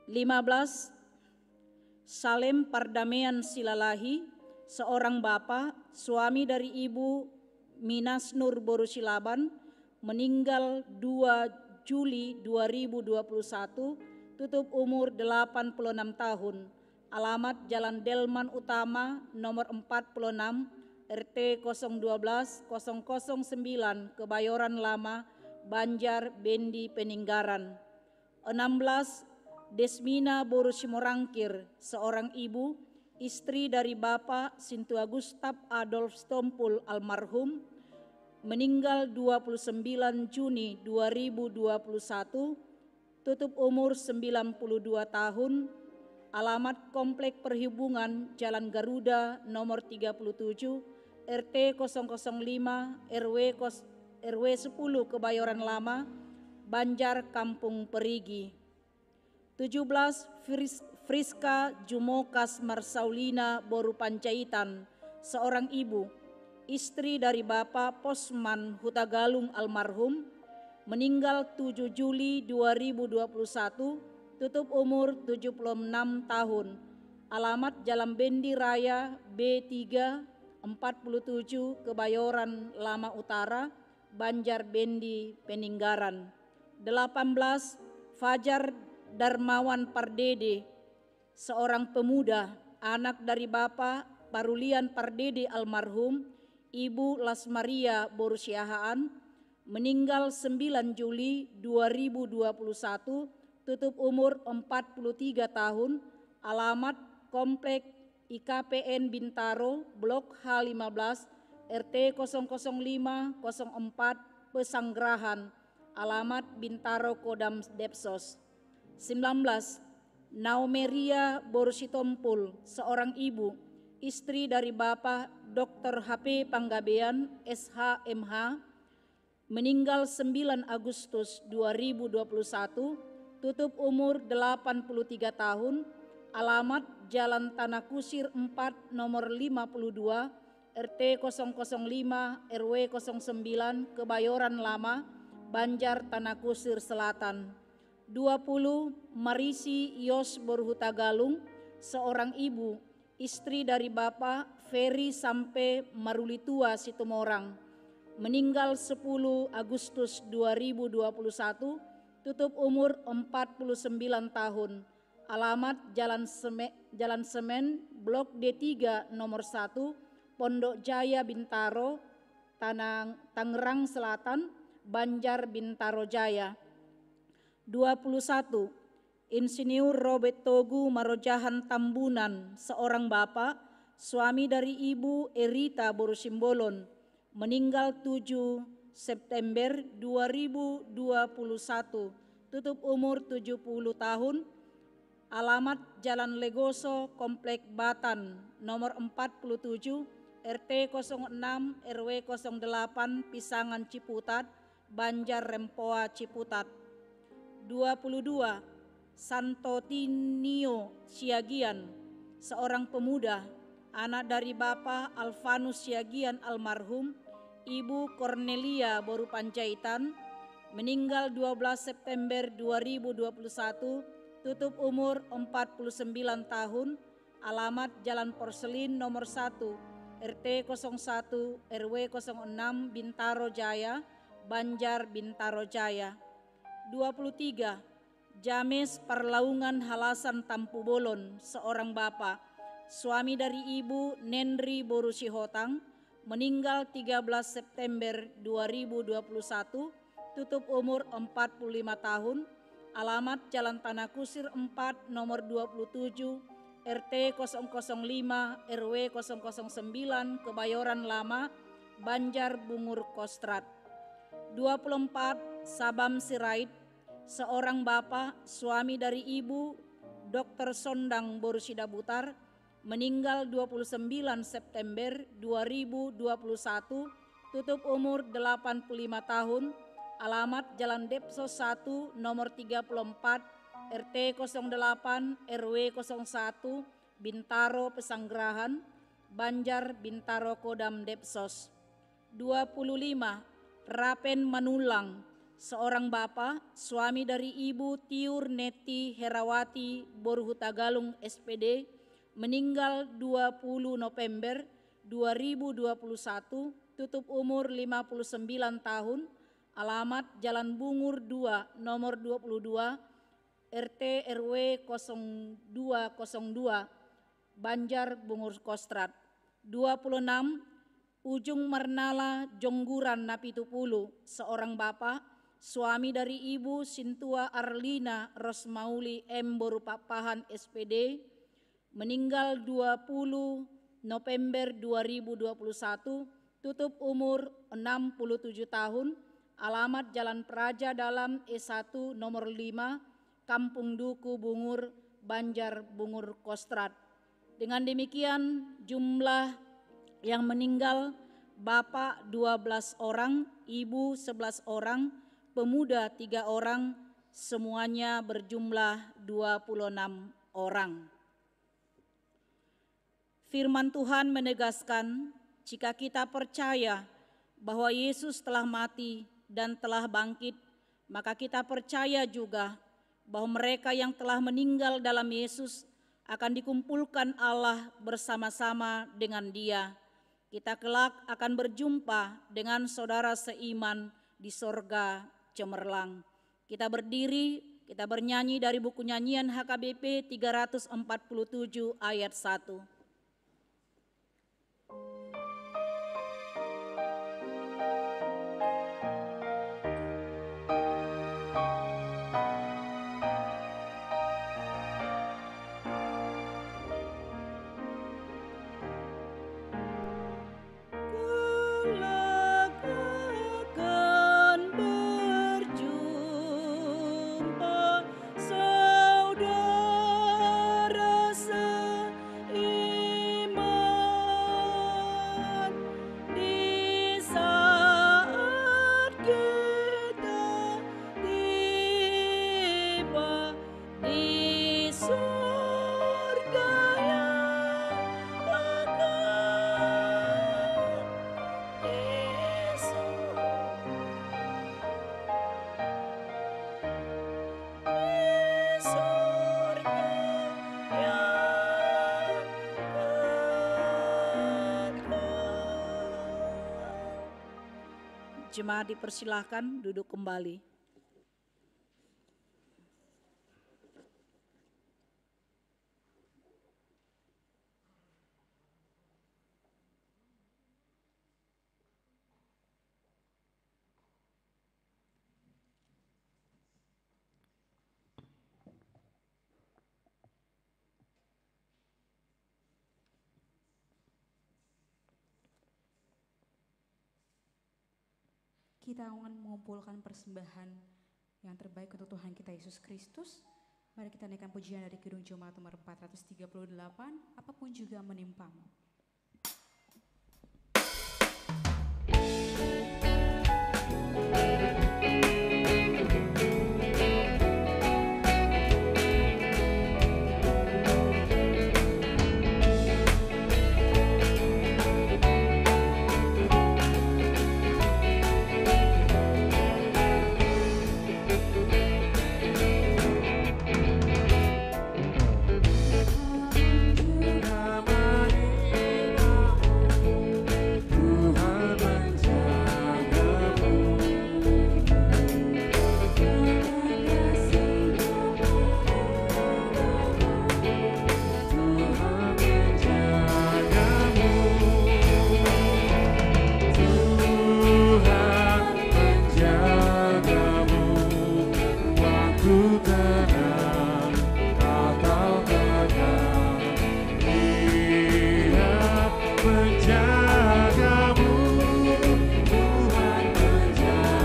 Speaker 5: 15. Salem Pardamaian Silalahi, seorang bapak, suami dari Ibu Minas Nur Boru Silaban, meninggal 2 Juli 2021, tutup umur 86 tahun, alamat Jalan Delman Utama nomor 46, RT 012 009, Kebayoran Lama, Banjar, Bendi, Peninggaran. 16. Desmina Boru Simorangkir, seorang ibu, istri dari Bapak Sintua Gustaf Adolf Stompul almarhum, meninggal 29 Juni 2021, tutup umur 92 tahun, alamat Komplek Perhubungan Jalan Garuda nomor 37, RT 005 RW 10 Kebayoran Lama, Banjar, Kampung Perigi. 17. Friska Jumokas Marsaulina Boru Pancaitan, seorang ibu, istri dari Bapak Posman Hutagalung almarhum, meninggal 7 Juli 2021, tutup umur 76 tahun, alamat Jalan Bendi Raya B3 47 Kebayoran Lama Utara, Banjar, Bendi, Peninggaran. 18. Fajar Darmawan Pardede, seorang pemuda, anak dari Bapak Parulian Pardede almarhum, Ibu Lasmaria Boru Siahaan, meninggal 9 Juli 2021, tutup umur 43 tahun, alamat Komplek IKPN Bintaro, Blok H15, RT 005 04 Pesanggerahan, alamat Bintaro, Kodam Depsos. 19. Naumeria Boru Sitompul, seorang ibu, istri dari Bapak Dr. HP Panggabean SHMH, meninggal 9 Agustus 2021, tutup umur 83 tahun, alamat Jalan Tanah Kusir 4 nomor 52, RT 005 RW 09, Kebayoran Lama, Banjar, Tanah Kusir Selatan. 20. Marisi Yos Boru Hutagalung, seorang ibu, istri dari Bapak Ferry Sampai Marulitua Situmorang, meninggal 10 Agustus 2021, tutup umur 49 tahun, alamat Jalan Semen, Blok D3 nomor 1, Pondok Jaya Bintaro, Tangerang Selatan, Banjar, Bintaro Jaya. 21. Insinyur Robert Togu Marojahan Tambunan, seorang bapak, suami dari Ibu Erita Boru Simbolon, meninggal 7 September 2021, tutup umur 70 tahun, alamat Jalan Legoso, Komplek Batan, nomor 47, RT 06 RW 08 Pisangan Ciputat, Banjar, Rempoa, Ciputat. 22. Santotinio Siagian, seorang pemuda, anak dari Bapak Alvanus Siagian almarhum, Ibu Cornelia Boru Panjaitan, meninggal 12 September 2021, tutup umur 49 tahun, alamat Jalan Porselin nomor 1, RT 01 RW 06 Bintaro Jaya, Banjar Bintaro Jaya. 23. James Parlaungan Halasan Tampu Bolon, seorang bapak, suami dari Ibu Nendri Borusihotang, meninggal 13 September 2021, tutup umur 45 tahun, alamat Jalan Tanah Kusir 4 nomor 27, RT 005 RW 009 Kebayoran Lama, Banjar Bungur Kostrad. 24. Sabam Sirait, seorang bapak, suami dari Ibu Dr. Sondang Borusida Butar, meninggal 29 September 2021, tutup umur 85 tahun, alamat Jalan Depsos 1 nomor 34, RT 08 RW 01 Bintaro Pesanggerahan, Banjar Bintaro Kodam Depsos. 25. Rapen Manulang, seorang bapak, suami dari Ibu Tiur Neti Herawati Borhutagalung SPD, meninggal 20 November 2021, tutup umur 59 tahun, alamat Jalan Bungur 2 nomor 22, RT RW 0202, Banjar Bungur Kostrad. 26. Ujung Marnala Jongguran Napitupulu, seorang bapak, suami dari Ibu Sintua Arlina Rosmauli M. Borupapahan SPD, meninggal 20 November 2021, tutup umur 67 tahun, alamat Jalan Praja Dalam E1 nomor 5, Kampung Duku Bungur, Banjar Bungur Kostrad. Dengan demikian jumlah yang meninggal, bapak 12 orang, ibu 11 orang, pemuda 3 orang, semuanya berjumlah 26 orang. Firman Tuhan menegaskan, jika kita percaya bahwa Yesus telah mati dan telah bangkit, maka kita percaya juga bahwa mereka yang telah meninggal dalam Yesus akan dikumpulkan Allah bersama-sama dengan Dia. Kita kelak akan berjumpa dengan saudara seiman di sorga cemerlang. Kita berdiri, kita bernyanyi dari buku nyanyian HKBP 347 ayat 1. Jemaat dipersilahkan duduk kembali.
Speaker 1: Kita akan mengumpulkan persembahan yang terbaik untuk Tuhan kita Yesus Kristus. Mari kita naikkan pujian dari Kidung Jemaat nomor 438, apapun juga menimpamu.
Speaker 3: Apapun juga
Speaker 6: tenang atau tegang, Dia menjagamu, Tuhan menjagamu.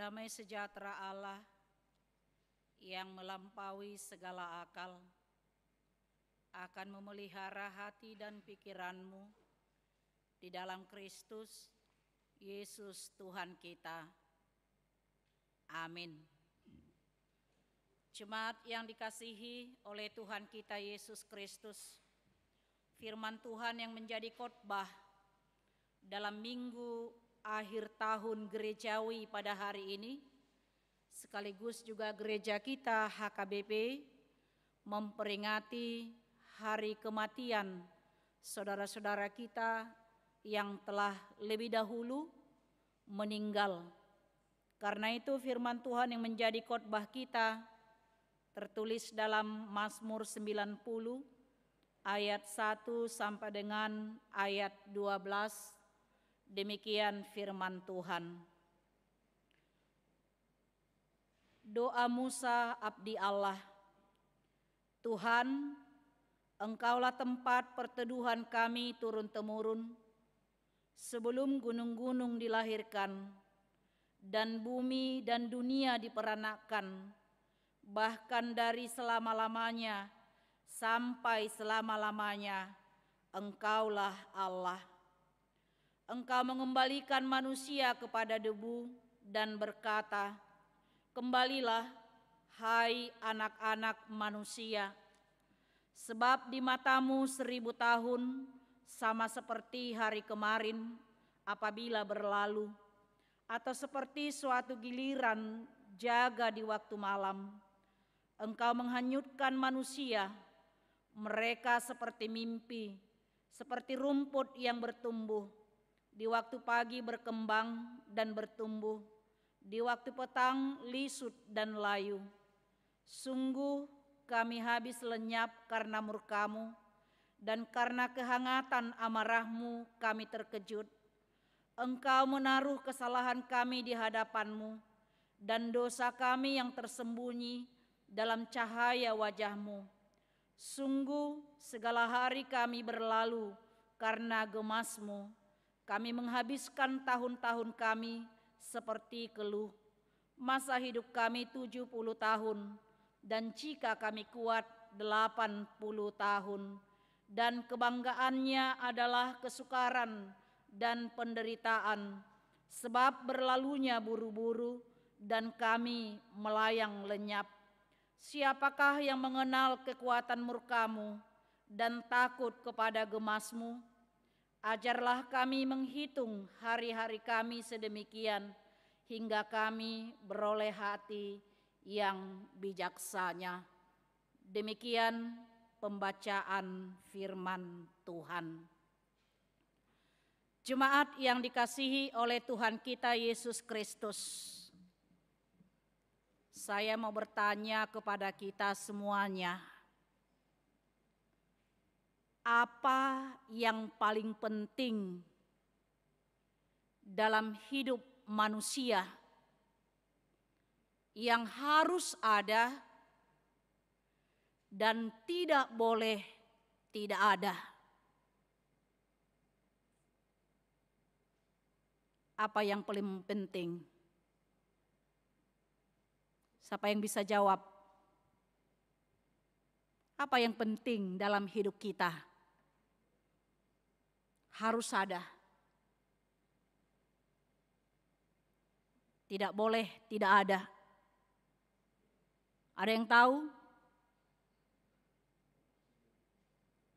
Speaker 5: Damai sejahtera Allah yang melampaui segala akal akan memelihara hati dan pikiranmu di dalam Kristus Yesus Tuhan kita. Amin. Jemaat yang dikasihi oleh Tuhan kita Yesus Kristus, firman Tuhan yang menjadi khotbah dalam minggu akhir tahun gerejawi pada hari ini, sekaligus juga gereja kita HKBP memperingati hari kematian saudara-saudara kita yang telah lebih dahulu meninggal. Karena itu firman Tuhan yang menjadi khotbah kita tertulis dalam Mazmur 90 ayat 1 sampai dengan ayat 12. Demikian firman Tuhan. Doa Musa abdi Allah. Tuhan, Engkaulah tempat perteduhan kami turun-temurun, sebelum gunung-gunung dilahirkan, dan bumi dan dunia diperanakkan, bahkan dari selama-lamanya sampai selama-lamanya. Engkaulah Allah. Engkau mengembalikan manusia kepada debu dan berkata, kembalilah, hai anak-anak manusia, sebab di matamu 1000 tahun sama seperti hari kemarin apabila berlalu, atau seperti suatu giliran jaga di waktu malam. Engkau menghanyutkan manusia, mereka seperti mimpi, seperti rumput yang bertumbuh, di waktu pagi berkembang dan bertumbuh, di waktu petang lisut dan layu. Sungguh kami habis lenyap karena murka-Mu, dan karena kehangatan amarah-Mu kami terkejut. Engkau menaruh kesalahan kami di hadapan-Mu, dan dosa kami yang tersembunyi dalam cahaya wajah-Mu. Sungguh segala hari kami berlalu karena gemas-Mu. Kami menghabiskan tahun-tahun kami seperti keluh. Masa hidup kami 70 tahun, dan jika kami kuat 80 tahun. Dan kebanggaannya adalah kesukaran dan penderitaan, sebab berlalunya buru-buru dan kami melayang lenyap. Siapakah yang mengenal kekuatan murka-Mu dan takut kepada gemas-Mu? Ajarlah kami menghitung hari-hari kami sedemikian, hingga kami beroleh hati yang bijaksana. Demikian pembacaan firman Tuhan. Jemaat yang dikasihi oleh Tuhan kita Yesus Kristus, saya mau bertanya kepada kita semuanya, apa yang paling penting dalam hidup manusia yang harus ada dan tidak boleh tidak ada? Apa yang paling penting? Siapa yang bisa jawab? Apa yang penting dalam hidup kita? Harus ada. Tidak boleh tidak ada. Ada yang tahu?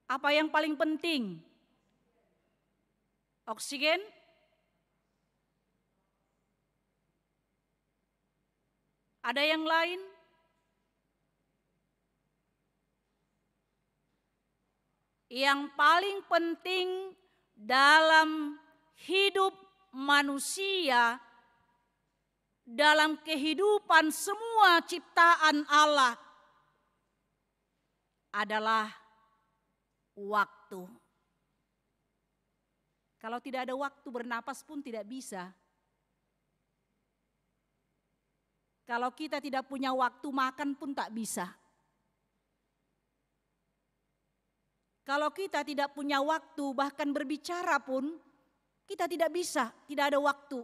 Speaker 5: Apa yang paling penting? Oksigen? Ada yang lain? Yang paling penting dalam hidup manusia, dalam kehidupan semua ciptaan Allah adalah waktu. Kalau tidak ada waktu, bernapas pun tidak bisa. Kalau kita tidak punya waktu, makan pun tak bisa. Kalau kita tidak punya waktu, bahkan berbicara pun kita tidak bisa, tidak ada waktu.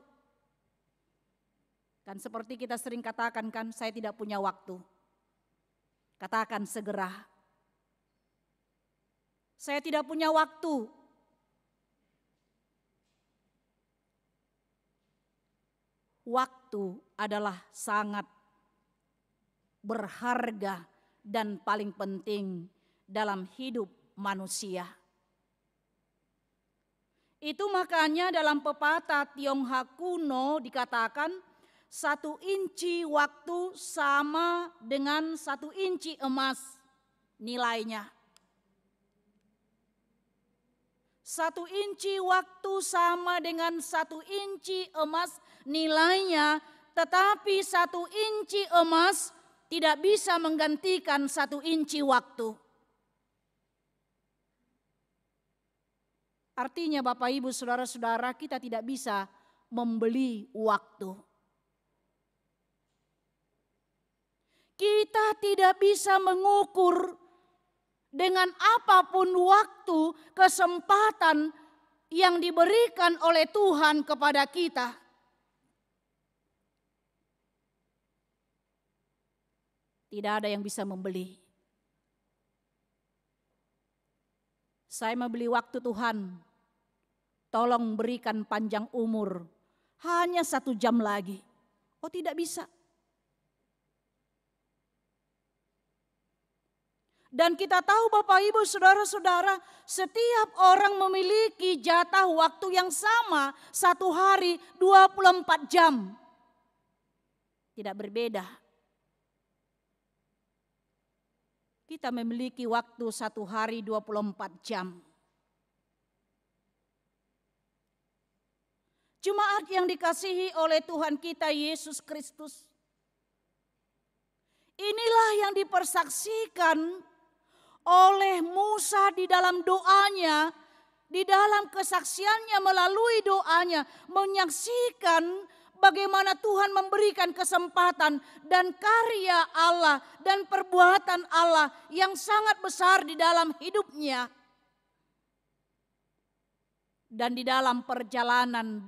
Speaker 5: Kan seperti kita sering katakan kan, saya tidak punya waktu. Katakan segera. Saya tidak punya waktu. Waktu adalah sangat berharga dan paling penting dalam hidup manusia. Itu makanya dalam pepatah Tionghoa kuno dikatakan 1 inci waktu sama dengan 1 inci emas nilainya. 1 inci waktu sama dengan 1 inci emas nilainya, tetapi 1 inci emas tidak bisa menggantikan 1 inci waktu. Artinya Bapak Ibu Saudara-saudara, kita tidak bisa membeli waktu. Kita tidak bisa mengukur dengan apapun waktu, kesempatan yang diberikan oleh Tuhan kepada kita. Tidak ada yang bisa membeli. Saya membeli waktu Tuhan, tolong berikan panjang umur, hanya 1 jam lagi. Oh tidak bisa. Dan kita tahu Bapak Ibu Saudara-saudara, setiap orang memiliki jatah waktu yang sama, 1 hari 24 jam. Tidak berbeda. Kita memiliki waktu 1 hari 24 jam. Jemaat yang dikasihi oleh Tuhan kita Yesus Kristus. Inilah yang dipersaksikan oleh Musa di dalam doanya, di dalam kesaksiannya melalui doanya, menyaksikan bagaimana Tuhan memberikan kesempatan dan karya Allah dan perbuatan Allah yang sangat besar di dalam hidupnya. Dan di dalam perjalanan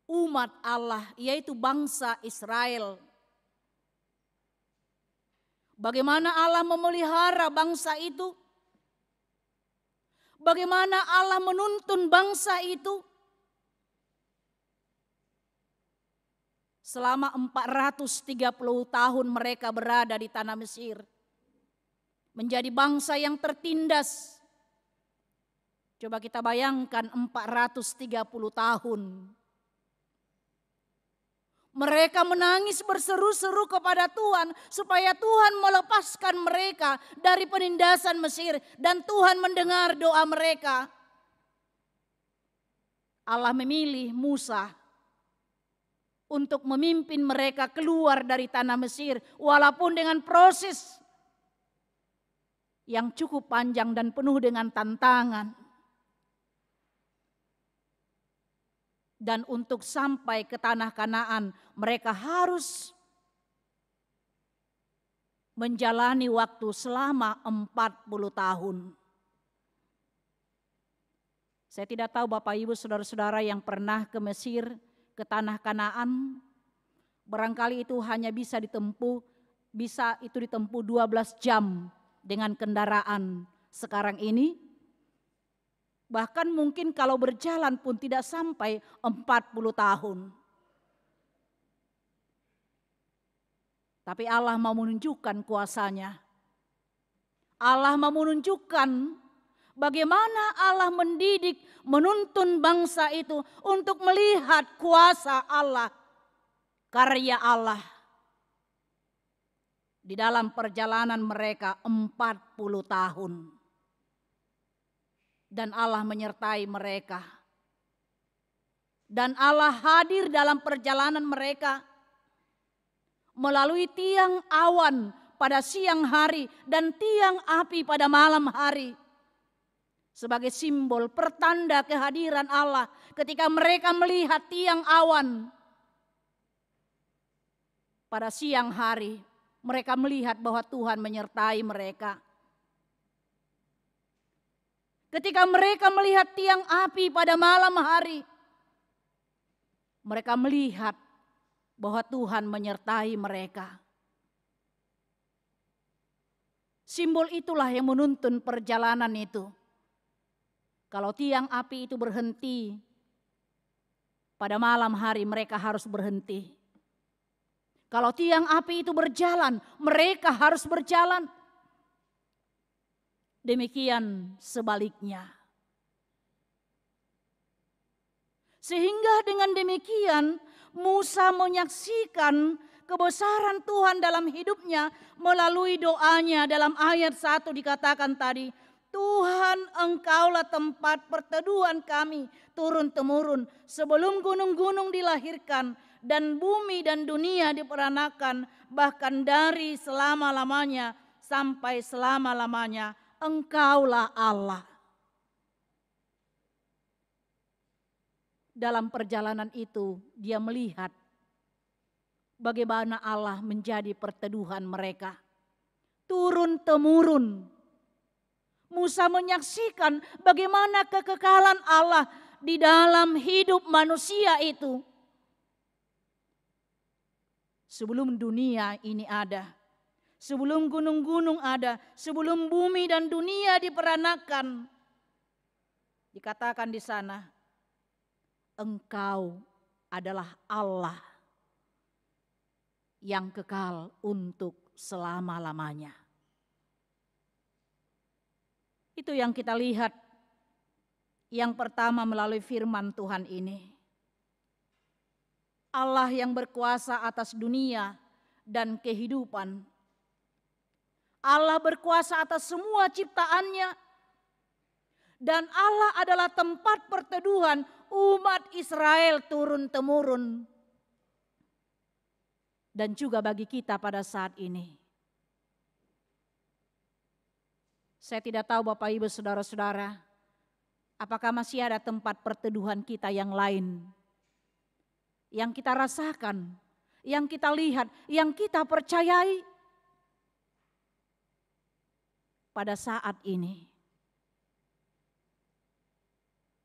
Speaker 5: umat Allah, yaitu bangsa Israel. Bagaimana Allah memelihara bangsa itu? Bagaimana Allah menuntun bangsa itu? Selama 430 tahun mereka berada di tanah Mesir. Menjadi bangsa yang tertindas. Coba kita bayangkan 430 tahun. Mereka menangis berseru-seru kepada Tuhan supaya Tuhan melepaskan mereka dari penindasan Mesir dan Tuhan mendengar doa mereka. Allah memilih Musa untuk memimpin mereka keluar dari tanah Mesir walaupun dengan proses yang cukup panjang dan penuh dengan tantangan. Dan untuk sampai ke tanah Kanaan, mereka harus menjalani waktu selama 40 tahun. Saya tidak tahu Bapak Ibu Saudara-saudara yang pernah ke Mesir, ke tanah Kanaan, barangkali itu hanya bisa ditempuh 12 jam dengan kendaraan. Sekarang ini bahkan mungkin kalau berjalan pun tidak sampai 40 tahun. Tapi Allah mau menunjukkan kuasanya. Allah mau menunjukkan bagaimana Allah mendidik, menuntun bangsa itu untuk melihat kuasa Allah, karya Allah. Di dalam perjalanan mereka 40 tahun. Dan Allah menyertai mereka. Dan Allah hadir dalam perjalanan mereka melalui tiang awan pada siang hari dan tiang api pada malam hari. Sebagai simbol pertanda kehadiran Allah ketika mereka melihat tiang awan pada siang hari, mereka melihat bahwa Tuhan menyertai mereka. Ketika mereka melihat tiang api pada malam hari, mereka melihat bahwa Tuhan menyertai mereka. Simbol itulah yang menuntun perjalanan itu. Kalau tiang api itu berhenti, pada malam hari mereka harus berhenti. Kalau tiang api itu berjalan, mereka harus berjalan. Demikian sebaliknya. Sehingga dengan demikian Musa menyaksikan kebesaran Tuhan dalam hidupnya melalui doanya. Dalam ayat 1 dikatakan tadi, Tuhan engkaulah tempat perteduhan kami turun-temurun sebelum gunung-gunung dilahirkan dan bumi dan dunia diperanakan, bahkan dari selama-lamanya sampai selama-lamanya. Engkaulah Allah. Dalam perjalanan itu dia melihat bagaimana Allah menjadi perteduhan mereka. Turun-temurun. Musa menyaksikan bagaimana kekekalan Allah di dalam hidup manusia itu. Sebelum dunia ini ada. sebelum gunung-gunung ada, sebelum bumi dan dunia diperanakan. Dikatakan di sana, Engkau adalah Allah yang kekal untuk selama-lamanya. Itu yang kita lihat yang pertama melalui firman Tuhan ini. Allah yang berkuasa atas dunia dan kehidupan. Allah berkuasa atas semua ciptaannya. Dan Allah adalah tempat perteduhan umat Israel turun-temurun. Dan juga bagi kita pada saat ini. Saya tidak tahu Bapak Ibu Saudara-saudara, apakah masih ada tempat perteduhan kita yang lain. Yang kita rasakan, yang kita lihat, yang kita percayai. Pada saat ini.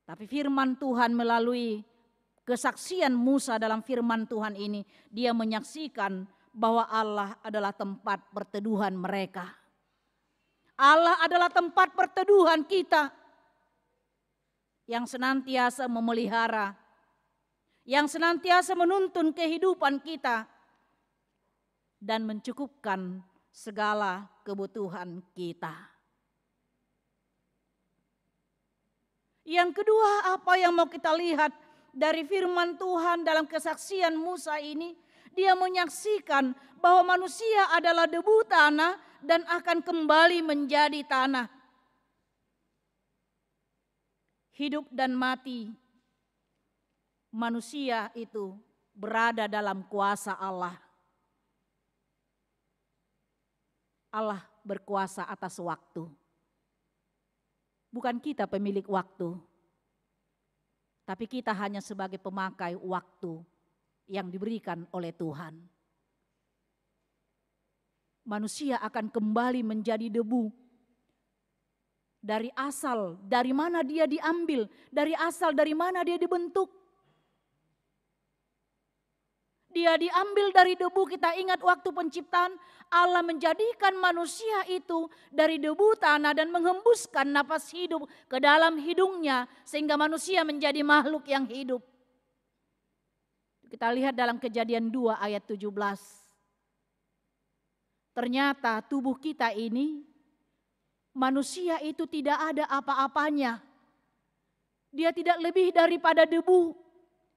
Speaker 5: Tapi firman Tuhan melalui kesaksian Musa dalam firman Tuhan ini, dia menyaksikan bahwa Allah adalah tempat perteduhan mereka. Allah adalah tempat perteduhan kita yang senantiasa memelihara, yang senantiasa menuntun kehidupan kita dan mencukupkan segala kebutuhan kita. Yang kedua, apa yang mau kita lihat dari firman Tuhan dalam kesaksian Musa ini, dia menyaksikan bahwa manusia adalah debu tanah dan akan kembali menjadi tanah. Hidup dan mati manusia itu berada dalam kuasa Allah. Allah berkuasa atas waktu. Bukan kita pemilik waktu. Tapi kita hanya sebagai pemakai waktu yang diberikan oleh Tuhan. Manusia akan kembali menjadi debu. Dari asal, dari mana dia diambil, dari asal, dari mana dia dibentuk. Dia diambil dari debu. Kita ingat waktu penciptaan, Allah menjadikan manusia itu dari debu tanah dan menghembuskan napas hidup ke dalam hidungnya sehingga manusia menjadi makhluk yang hidup. Kita lihat dalam Kejadian 2 ayat 17. Ternyata tubuh kita ini, manusia itu tidak ada apa-apanya. Dia tidak lebih daripada debu.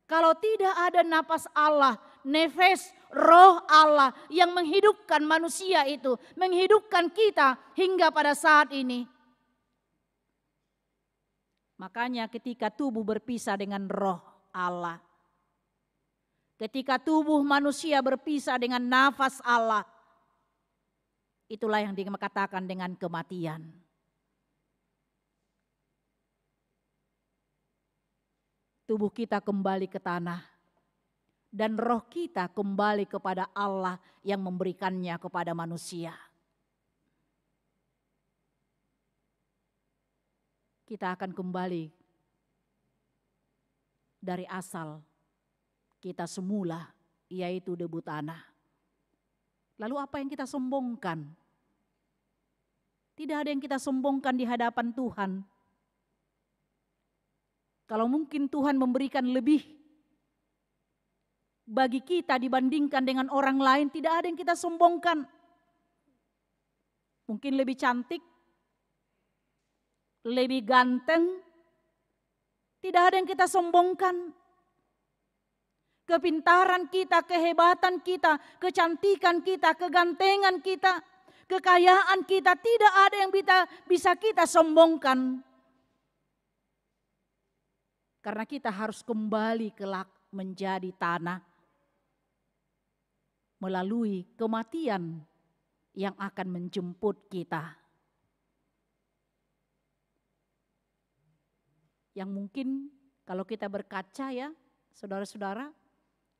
Speaker 5: Kalau tidak ada napas Allah, nefes, roh Allah yang menghidupkan manusia itu, menghidupkan kita hingga pada saat ini. Makanya ketika tubuh berpisah dengan roh Allah, ketika tubuh manusia berpisah dengan nafas Allah, itulah yang dikatakan dengan kematian. Tubuh kita kembali ke tanah dan roh kita kembali kepada Allah yang memberikannya kepada manusia. Kita akan kembali dari asal kita semula, yaitu debu tanah. Lalu apa yang kita sombongkan? Tidak ada yang kita sombongkan di hadapan Tuhan. Kalau mungkin Tuhan memberikan lebih bagi kita dibandingkan dengan orang lain, tidak ada yang kita sombongkan. Mungkin lebih cantik, lebih ganteng, tidak ada yang kita sombongkan. Kepintaran kita, kehebatan kita, kecantikan kita, kegantengan kita, kekayaan kita, tidak ada yang bisa kita sombongkan. Karena kita harus kembali kelak menjadi tanah melalui kematian yang akan menjemput kita. Yang mungkin kalau kita berkaca ya, saudara-saudara,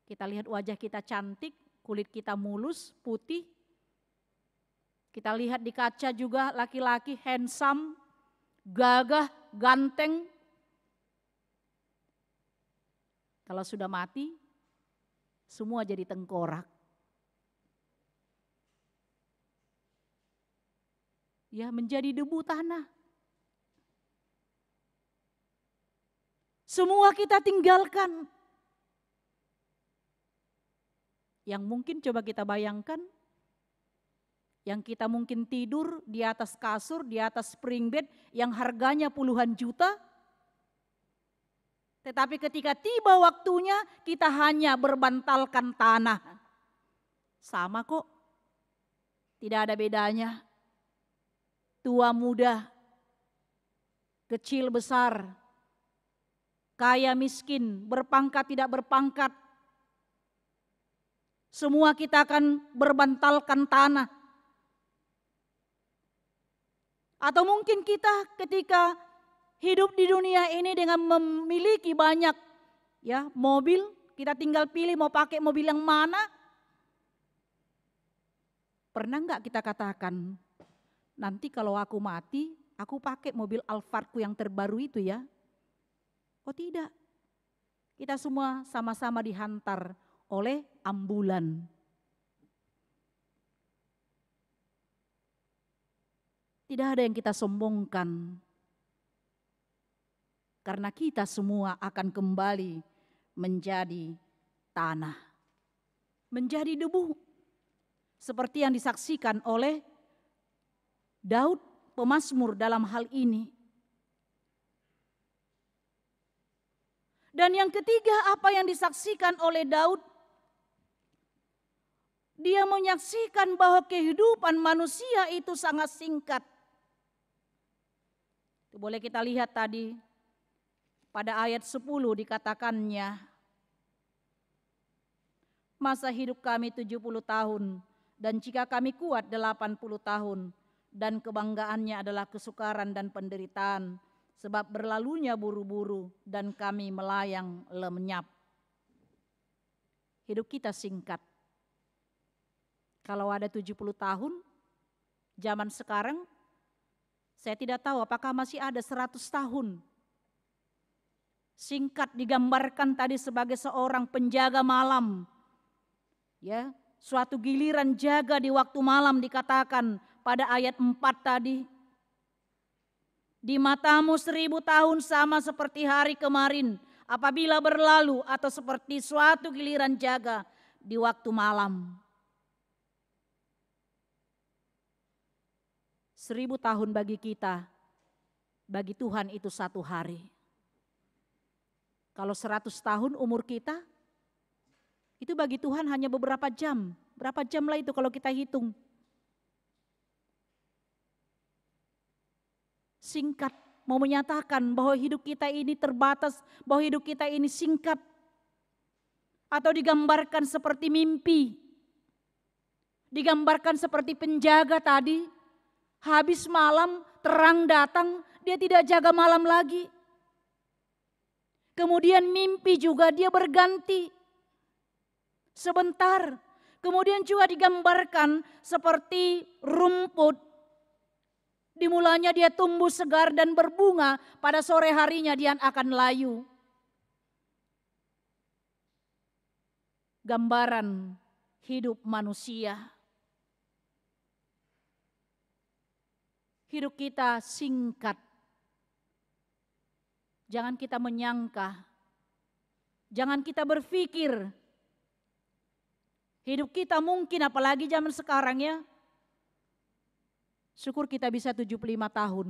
Speaker 5: kita lihat wajah kita cantik, kulit kita mulus, putih. Kita lihat di kaca juga laki-laki handsome, gagah, ganteng. Kalau sudah mati, semua jadi tengkorak. ya, menjadi debu tanah. Semua kita tinggalkan. Yang mungkin coba kita bayangkan, yang kita mungkin tidur di atas kasur, di atas spring bed yang harganya puluhan juta. Tetapi ketika tiba waktunya kita hanya berbantalkan tanah. Sama kok, tidak ada bedanya. Tua muda, kecil besar, kaya miskin, berpangkat tidak berpangkat. Semua kita akan berbantalkan tanah. Atau mungkin kita ketika hidup di dunia ini dengan memiliki banyak ya mobil, kita tinggal pilih mau pakai mobil yang mana. Pernah enggak kita katakan, nanti kalau aku mati, aku pakai mobil Alphardku yang terbaru itu ya? Oh tidak, kita semua sama-sama dihantar oleh ambulan. Tidak ada yang kita sombongkan. Karena kita semua akan kembali menjadi tanah. Menjadi debu. Seperti yang disaksikan oleh Daud pemazmur dalam hal ini. Dan yang ketiga, apa yang disaksikan oleh Daud? Dia menyaksikan bahwa kehidupan manusia itu sangat singkat. Itu boleh kita lihat tadi pada ayat 10 dikatakannya, masa hidup kami 70 tahun dan jika kami kuat 80 tahun dan kebanggaannya adalah kesukaran dan penderitaan sebab berlalunya buru-buru dan kami melayang lenyap. Hidup kita singkat. Kalau ada 70 tahun, zaman sekarang, saya tidak tahu apakah masih ada 100 tahun. Singkat digambarkan tadi sebagai seorang penjaga malam. Ya, suatu giliran jaga di waktu malam dikatakan pada ayat 4 tadi. Di matamu 1000 tahun sama seperti hari kemarin apabila berlalu atau seperti suatu giliran jaga di waktu malam. 1000 tahun bagi kita, bagi Tuhan itu 1 hari. Kalau 100 tahun umur kita, itu bagi Tuhan hanya beberapa jam. Berapa jam lah itu kalau kita hitung. Singkat, mau menyatakan bahwa hidup kita ini terbatas, bahwa hidup kita ini singkat. Atau digambarkan seperti mimpi. Digambarkan seperti penjaga tadi. Habis malam, terang datang, dia tidak jaga malam lagi. Kemudian mimpi juga dia berganti. Sebentar. Kemudian juga digambarkan seperti rumput. Dimulanya dia tumbuh segar dan berbunga, pada sore harinya dia akan layu. Gambaran hidup manusia. Hidup kita singkat. Jangan kita menyangka. Jangan kita berpikir. Hidup kita mungkin apalagi zaman sekarang ya. Syukur kita bisa 75 tahun.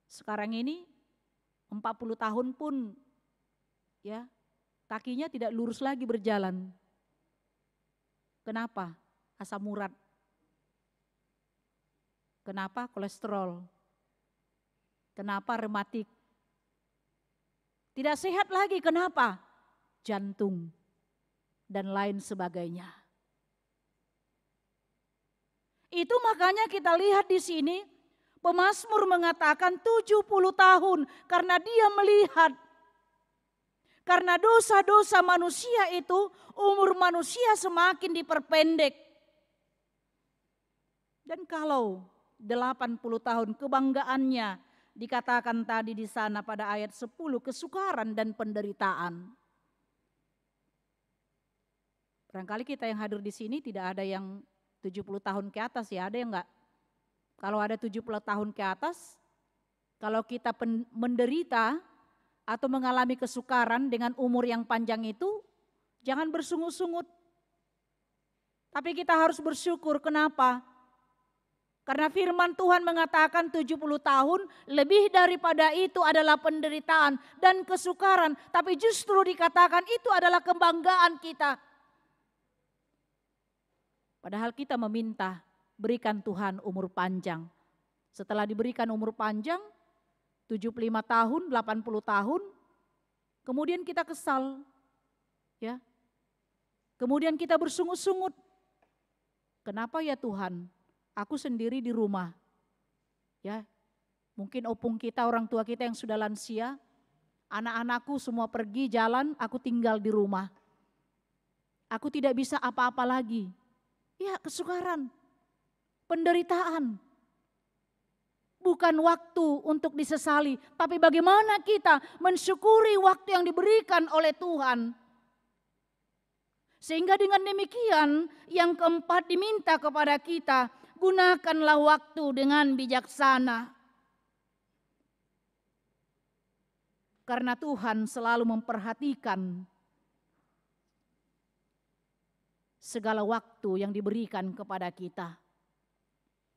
Speaker 5: Sekarang ini 40 tahun pun ya kakinya tidak lurus lagi berjalan. Kenapa? Asam urat. Kenapa? Kolesterol. Kenapa? Rematik. Tidak sehat lagi. Kenapa? Jantung dan lain sebagainya. Itu makanya kita lihat di sini pemazmur mengatakan 70 tahun karena dia melihat karena dosa-dosa manusia itu umur manusia semakin diperpendek. Dan kalau 80 tahun kebanggaannya dikatakan tadi di sana pada ayat 10 kesukaran dan penderitaan. Barangkali kita yang hadir di sini tidak ada yang 70 tahun ke atas ya, ada yang enggak? Kalau ada 70 tahun ke atas, kalau kita menderita atau mengalami kesukaran dengan umur yang panjang itu, jangan bersungut-sungut. Tapi kita harus bersyukur, kenapa? Karena firman Tuhan mengatakan 70 tahun lebih daripada itu adalah penderitaan dan kesukaran. Tapi justru dikatakan itu adalah kebanggaan kita. Padahal kita meminta, berikan Tuhan umur panjang. Setelah diberikan umur panjang, 75 tahun, 80 tahun, kemudian kita kesal. Ya. Kemudian kita bersungut-sungut. Kenapa ya Tuhan? Aku sendiri di rumah. Ya. Mungkin opung kita, orang tua kita yang sudah lansia, anak-anakku semua pergi jalan, aku tinggal di rumah. Aku tidak bisa apa-apa lagi. Ya, kesukaran, penderitaan. Bukan waktu untuk disesali, tapi bagaimana kita mensyukuri waktu yang diberikan oleh Tuhan. Sehingga dengan demikian, yang keempat diminta kepada kita, gunakanlah waktu dengan bijaksana. Karena Tuhan selalu memperhatikan segala waktu yang diberikan kepada kita.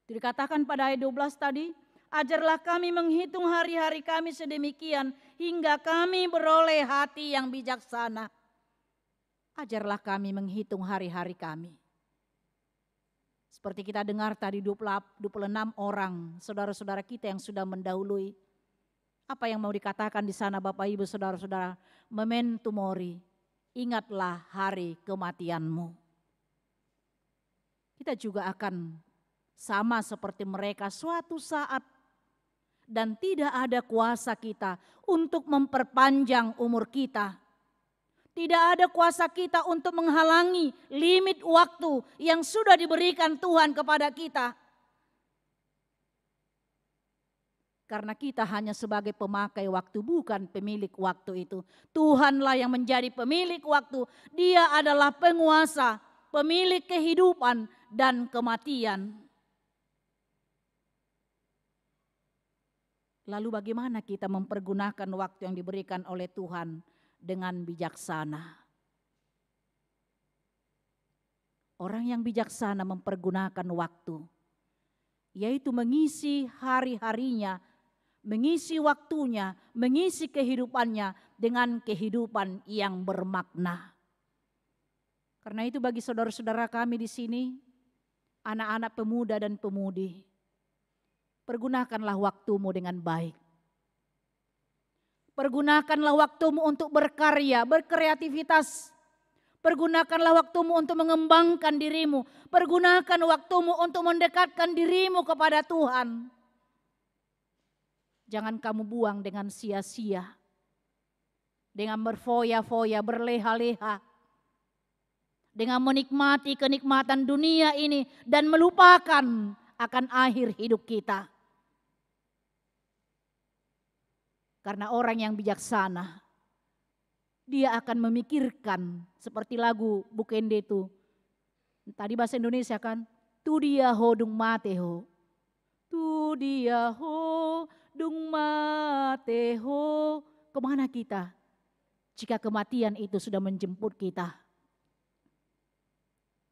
Speaker 5: Dikatakan pada ayat 12 tadi, ajarlah kami menghitung hari-hari kami sedemikian hingga kami beroleh hati yang bijaksana. Ajarlah kami menghitung hari-hari kami. Seperti kita dengar tadi 26 orang saudara-saudara kita yang sudah mendahului. Apa yang mau dikatakan di sana Bapak Ibu saudara-saudara? Memento mori, ingatlah hari kematianmu. Kita juga akan sama seperti mereka suatu saat. Dan tidak ada kuasa kita untuk memperpanjang umur kita. Tidak ada kuasa kita untuk menghalangi limit waktu yang sudah diberikan Tuhan kepada kita. Karena kita hanya sebagai pemakai waktu, bukan pemilik waktu itu. Tuhanlah yang menjadi pemilik waktu. Dia adalah penguasa, pemilik kehidupan dan kematian. Lalu bagaimana kita mempergunakan waktu yang diberikan oleh Tuhan dengan bijaksana? Orang yang bijaksana mempergunakan waktu, yaitu mengisi hari-harinya, mengisi waktunya, mengisi kehidupannya dengan kehidupan yang bermakna. Karena itu bagi saudara-saudara kami di sini, anak-anak pemuda dan pemudi, pergunakanlah waktumu dengan baik. Pergunakanlah waktumu untuk berkarya, berkreativitas. Pergunakanlah waktumu untuk mengembangkan dirimu. Pergunakan waktumu untuk mendekatkan dirimu kepada Tuhan. Jangan kamu buang dengan sia-sia. Dengan berfoya-foya, berleha-leha. Dengan menikmati kenikmatan dunia ini dan melupakan akan akhir hidup kita. Karena orang yang bijaksana, dia akan memikirkan seperti lagu Bukende itu. Tadi bahasa Indonesia kan, tu dia ho dung mate ho. Tu dia ho dung mate ho. Kemana kita? Jika kematian itu sudah menjemput kita.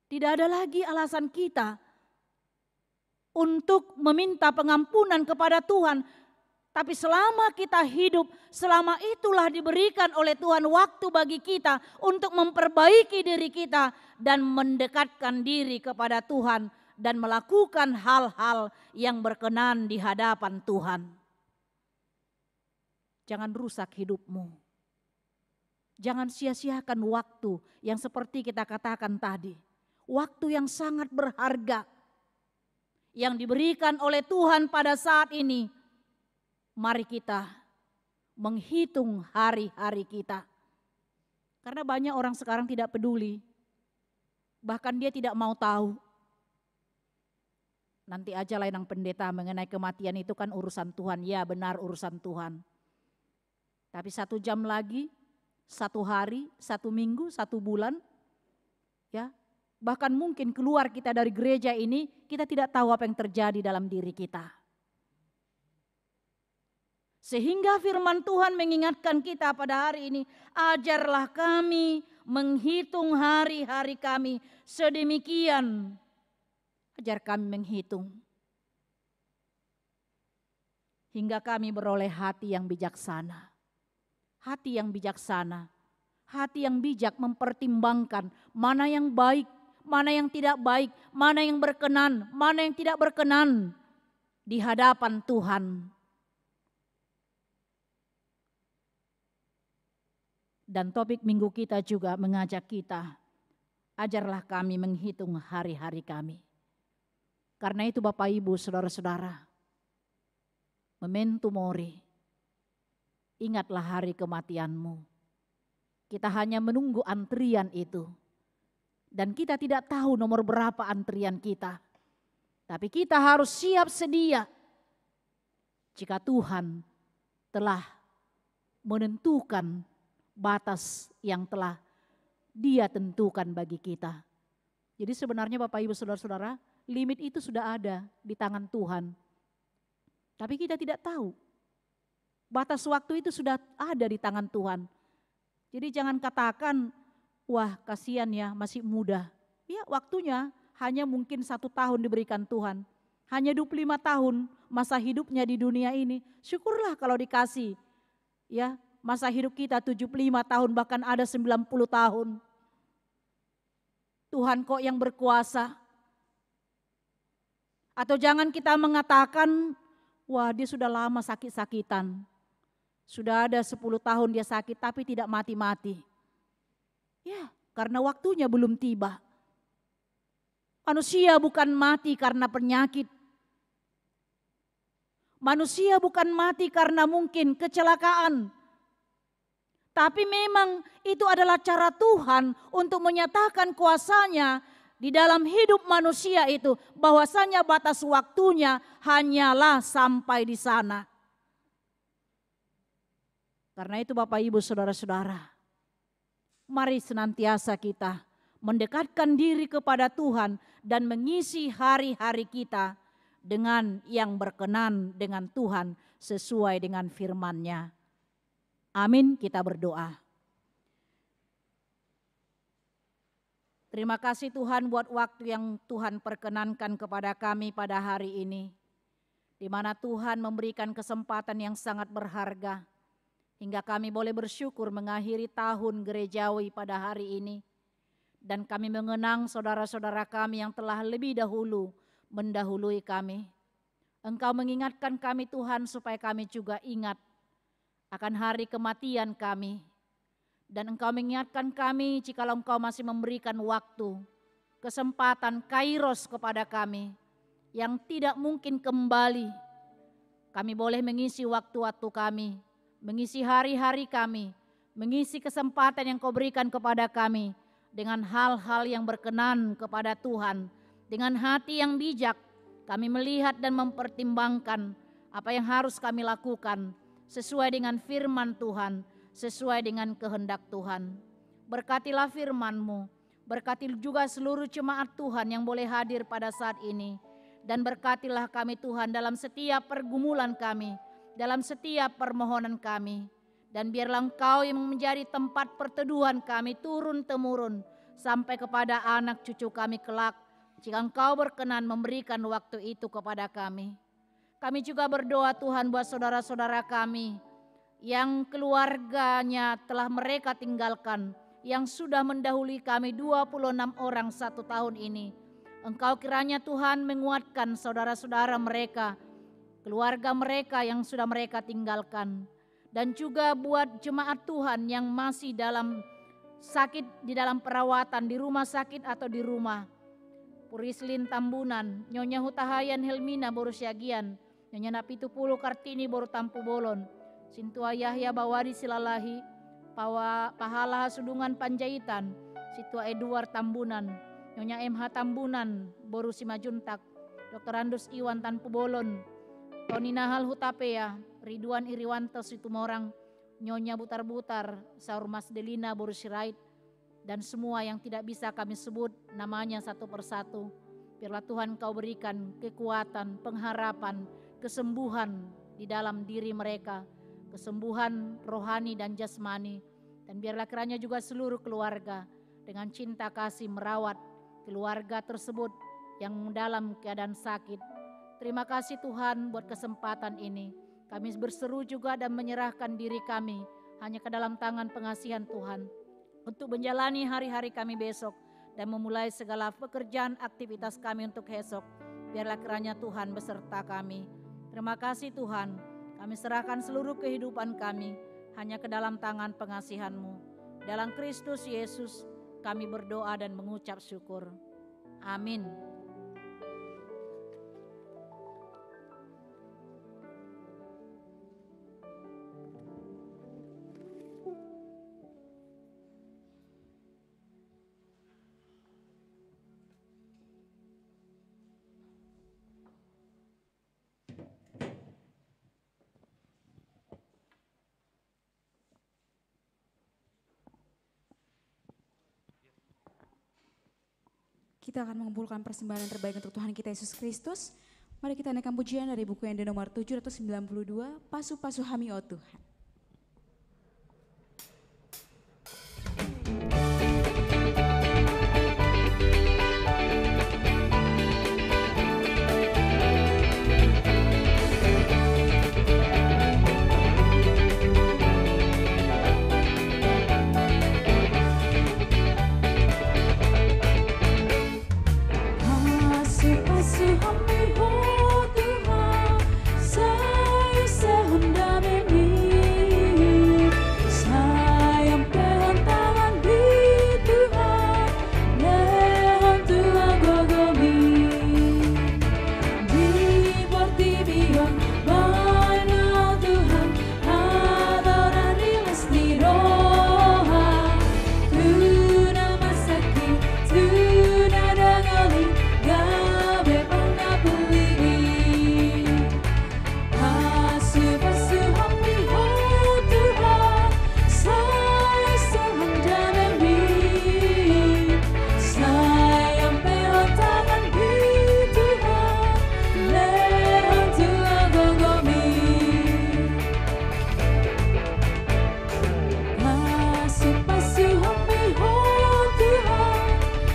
Speaker 5: Tidak ada lagi alasan kita untuk meminta pengampunan kepada Tuhan. Tapi selama kita hidup, selama itulah diberikan oleh Tuhan waktu bagi kita untuk memperbaiki diri kita dan mendekatkan diri kepada Tuhan dan melakukan hal-hal yang berkenan di hadapan Tuhan. Jangan rusak hidupmu. Jangan sia-siakan waktu yang seperti kita katakan tadi. Waktu yang sangat berharga yang diberikan oleh Tuhan pada saat ini. Mari kita menghitung hari-hari kita. Karena banyak orang sekarang tidak peduli. Bahkan dia tidak mau tahu. Nanti aja Lainang Pendeta mengenai kematian itu kan urusan Tuhan. Ya benar urusan Tuhan. Tapi 1 jam lagi, 1 hari, 1 minggu, 1 bulan. Ya, Bahkan mungkin keluar kita dari gereja ini, kita tidak tahu apa yang terjadi dalam diri kita. Sehingga firman Tuhan mengingatkan kita pada hari ini, ajarlah kami menghitung hari-hari kami sedemikian. Ajar kami menghitung. Hingga kami beroleh hati yang bijaksana. Hati yang bijaksana. Hati yang bijak mempertimbangkan mana yang baik, mana yang tidak baik, mana yang berkenan, mana yang tidak berkenan di hadapan Tuhan. Dan topik minggu kita juga mengajak kita, ajarlah kami menghitung hari-hari kami. Karena itu Bapak Ibu, saudara-saudara, memento mori, ingatlah hari kematianmu. Kita hanya menunggu antrian itu. Dan kita tidak tahu nomor berapa antrian kita. Tapi kita harus siap sedia jika Tuhan telah menentukan batas yang telah Dia tentukan bagi kita. Jadi sebenarnya Bapak Ibu Saudara-saudara, limit itu sudah ada di tangan Tuhan. Tapi kita tidak tahu. Batas waktu itu sudah ada di tangan Tuhan. Jadi jangan katakan, wah kasihan ya masih muda. Ya waktunya hanya mungkin 1 tahun diberikan Tuhan. Hanya 25 tahun masa hidupnya di dunia ini. Syukurlah kalau dikasih. Ya, masa hidup kita 75 tahun bahkan ada 90 tahun. Tuhan kok yang berkuasa. Atau jangan kita mengatakan, wah dia sudah lama sakit-sakitan. Sudah ada 10 tahun dia sakit tapi tidak mati-mati. Ya, karena waktunya belum tiba. Manusia bukan mati karena penyakit. Manusia bukan mati karena mungkin kecelakaan. Tapi memang itu adalah cara Tuhan untuk menyatakan kuasanya di dalam hidup manusia itu. Bahwasanya batas waktunya hanyalah sampai di sana. Karena itu Bapak Ibu Saudara-saudara, mari senantiasa kita mendekatkan diri kepada Tuhan dan mengisi hari-hari kita dengan yang berkenan dengan Tuhan sesuai dengan firman-Nya. Amin, kita berdoa. Terima kasih Tuhan buat waktu yang Tuhan perkenankan kepada kami pada hari ini. Di mana Tuhan memberikan kesempatan yang sangat berharga. Hingga kami boleh bersyukur mengakhiri tahun gerejawi pada hari ini. Dan kami mengenang saudara-saudara kami yang telah lebih dahulu mendahului kami. Engkau mengingatkan kami Tuhan supaya kami juga ingat akan hari kematian kami. Dan Engkau mengingatkan kami jikalau Engkau masih memberikan waktu, kesempatan kairos kepada kami yang tidak mungkin kembali. Kami boleh mengisi waktu-waktu kami, mengisi hari-hari kami, mengisi kesempatan yang Kau berikan kepada kami dengan hal-hal yang berkenan kepada Tuhan. Dengan hati yang bijak, kami melihat dan mempertimbangkan apa yang harus kami lakukan sesuai dengan firman Tuhan, sesuai dengan kehendak Tuhan. Berkatilah firman-Mu, berkati juga seluruh jemaat Tuhan yang boleh hadir pada saat ini. Dan berkatilah kami Tuhan dalam setiap pergumulan kami, dalam setiap permohonan kami. Dan biarlah Engkau yang menjadi tempat perteduhan kami turun-temurun sampai kepada anak cucu kami kelak. Jika Engkau berkenan memberikan waktu itu kepada kami. Kami juga berdoa Tuhan buat saudara-saudara kami yang keluarganya telah mereka tinggalkan, yang sudah mendahului kami 26 orang 1 tahun ini. Engkau kiranya Tuhan menguatkan saudara-saudara mereka, keluarga mereka yang sudah mereka tinggalkan. Dan juga buat jemaat Tuhan yang masih dalam sakit, di dalam perawatan, di rumah sakit atau di rumah. Purislin Tambunan, Nyonya Hutahayan Helmina Borusyagian, Nyonya Napitu Pulu Kartini Boru Tampu Bolon, Sintua Yahya Bawari Silalahi, Pahala Sudungan Panjaitan, Situa Eduard Tambunan, Nyonya MH Tambunan Boru Simajuntak, Dr. Andus Iwan Tanpu Bolon, Tony Nahal Hutapea, Ridwan Iriwanto Situmorang, Nyonya Butar-Butar, Saur Mas Delina Boru Sirait, dan semua yang tidak bisa kami sebut namanya satu persatu. Biarlah Tuhan Kau berikan kekuatan, pengharapan, kesembuhan di dalam diri mereka, kesembuhan rohani dan jasmani. Dan biarlah kiranya juga seluruh keluarga dengan cinta kasih merawat keluarga tersebut yang dalam keadaan sakit. Terima kasih Tuhan buat kesempatan ini. Kami berseru juga dan menyerahkan diri kami hanya ke dalam tangan pengasihan Tuhan untuk menjalani hari-hari kami besok dan memulai segala pekerjaan aktivitas kami untuk esok. Biarlah kiranya Tuhan beserta kami. Terima kasih Tuhan, kami serahkan seluruh kehidupan kami hanya ke dalam tangan pengasihan-Mu. Dalam Kristus Yesus kami berdoa dan mengucap syukur. Amin.
Speaker 1: Kita akan mengumpulkan persembahan yang terbaik untuk Tuhan kita Yesus Kristus. Mari kita naikkan pujian dari buku yang di nomor 792, Pasu-Pasu Hami O Tuhan.
Speaker 6: Pasu-pasu hami O Tuhan, saya sehendak ini. Sayang pehan tangan di Tuhan, lehan Tuhan gogomi. Di portibion banal Tuhan, adoran rilas di roha. Tuna masaki, tuna dangali, gabe pangapuli. Pasu-pasu hami O Tuhan, saya sehendak ini. Sayang pehan tangan di Tuhan, lehan Tuhan gogomi. Pasu-pasu hami O Tuhan,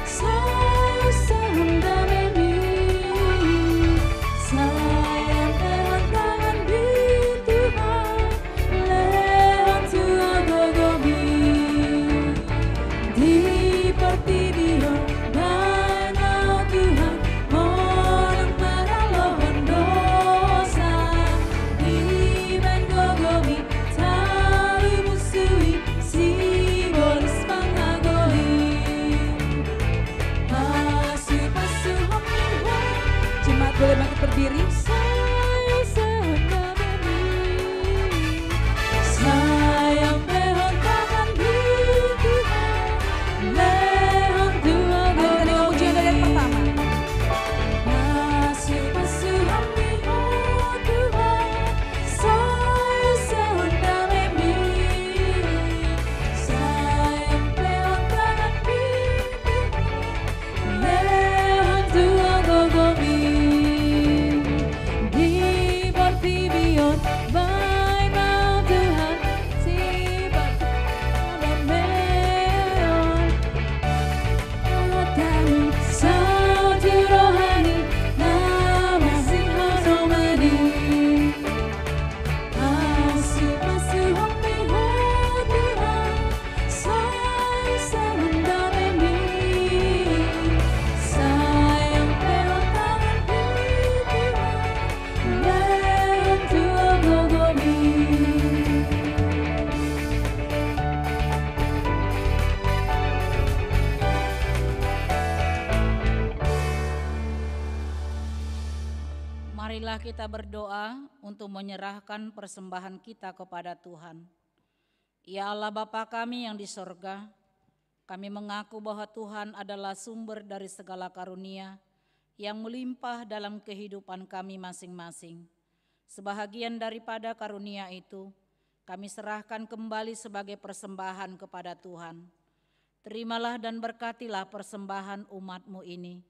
Speaker 6: saya sehendak ini. Sayang pehan tangan di Tuhan, lehan Tuhan gogomi. Di pertidion banal Tuhan, molang maralohan dosa. Di ben gogomi, tali musui, simbolis mangagoi. Pasu-pasu hami O,
Speaker 1: Jemaat boleh bangkit berdiri.
Speaker 6: saya sehendak ini. Sayang pehan tangan di Tuhan, lehan Tuhan
Speaker 1: Mari kita naikkan pujian dari yang pertama.
Speaker 6: Pasu-pasu hami O Tuhan, saya sehendak ini. Sayang pehan tangan di Tuhan, lehan Tuhan gogomi. Di portibion banal Tuhan, tiba ada meon. Kami salju rohani, nama Sihonomadi. Pasu-pasu hami O Tuhan, saya sehendak ini. Sayang pehan tangan di Tuhan, lehan Tuhan gogomi.
Speaker 5: Marilah kita berdoa untuk menyerahkan persembahan kita kepada Tuhan. Ya Allah Bapa kami yang di sorga, kami mengaku bahwa Tuhan adalah sumber dari segala karunia yang melimpah dalam kehidupan kami masing-masing. Sebahagian daripada karunia itu, kami serahkan kembali sebagai persembahan kepada Tuhan. Terimalah dan berkatilah persembahan umat-Mu ini,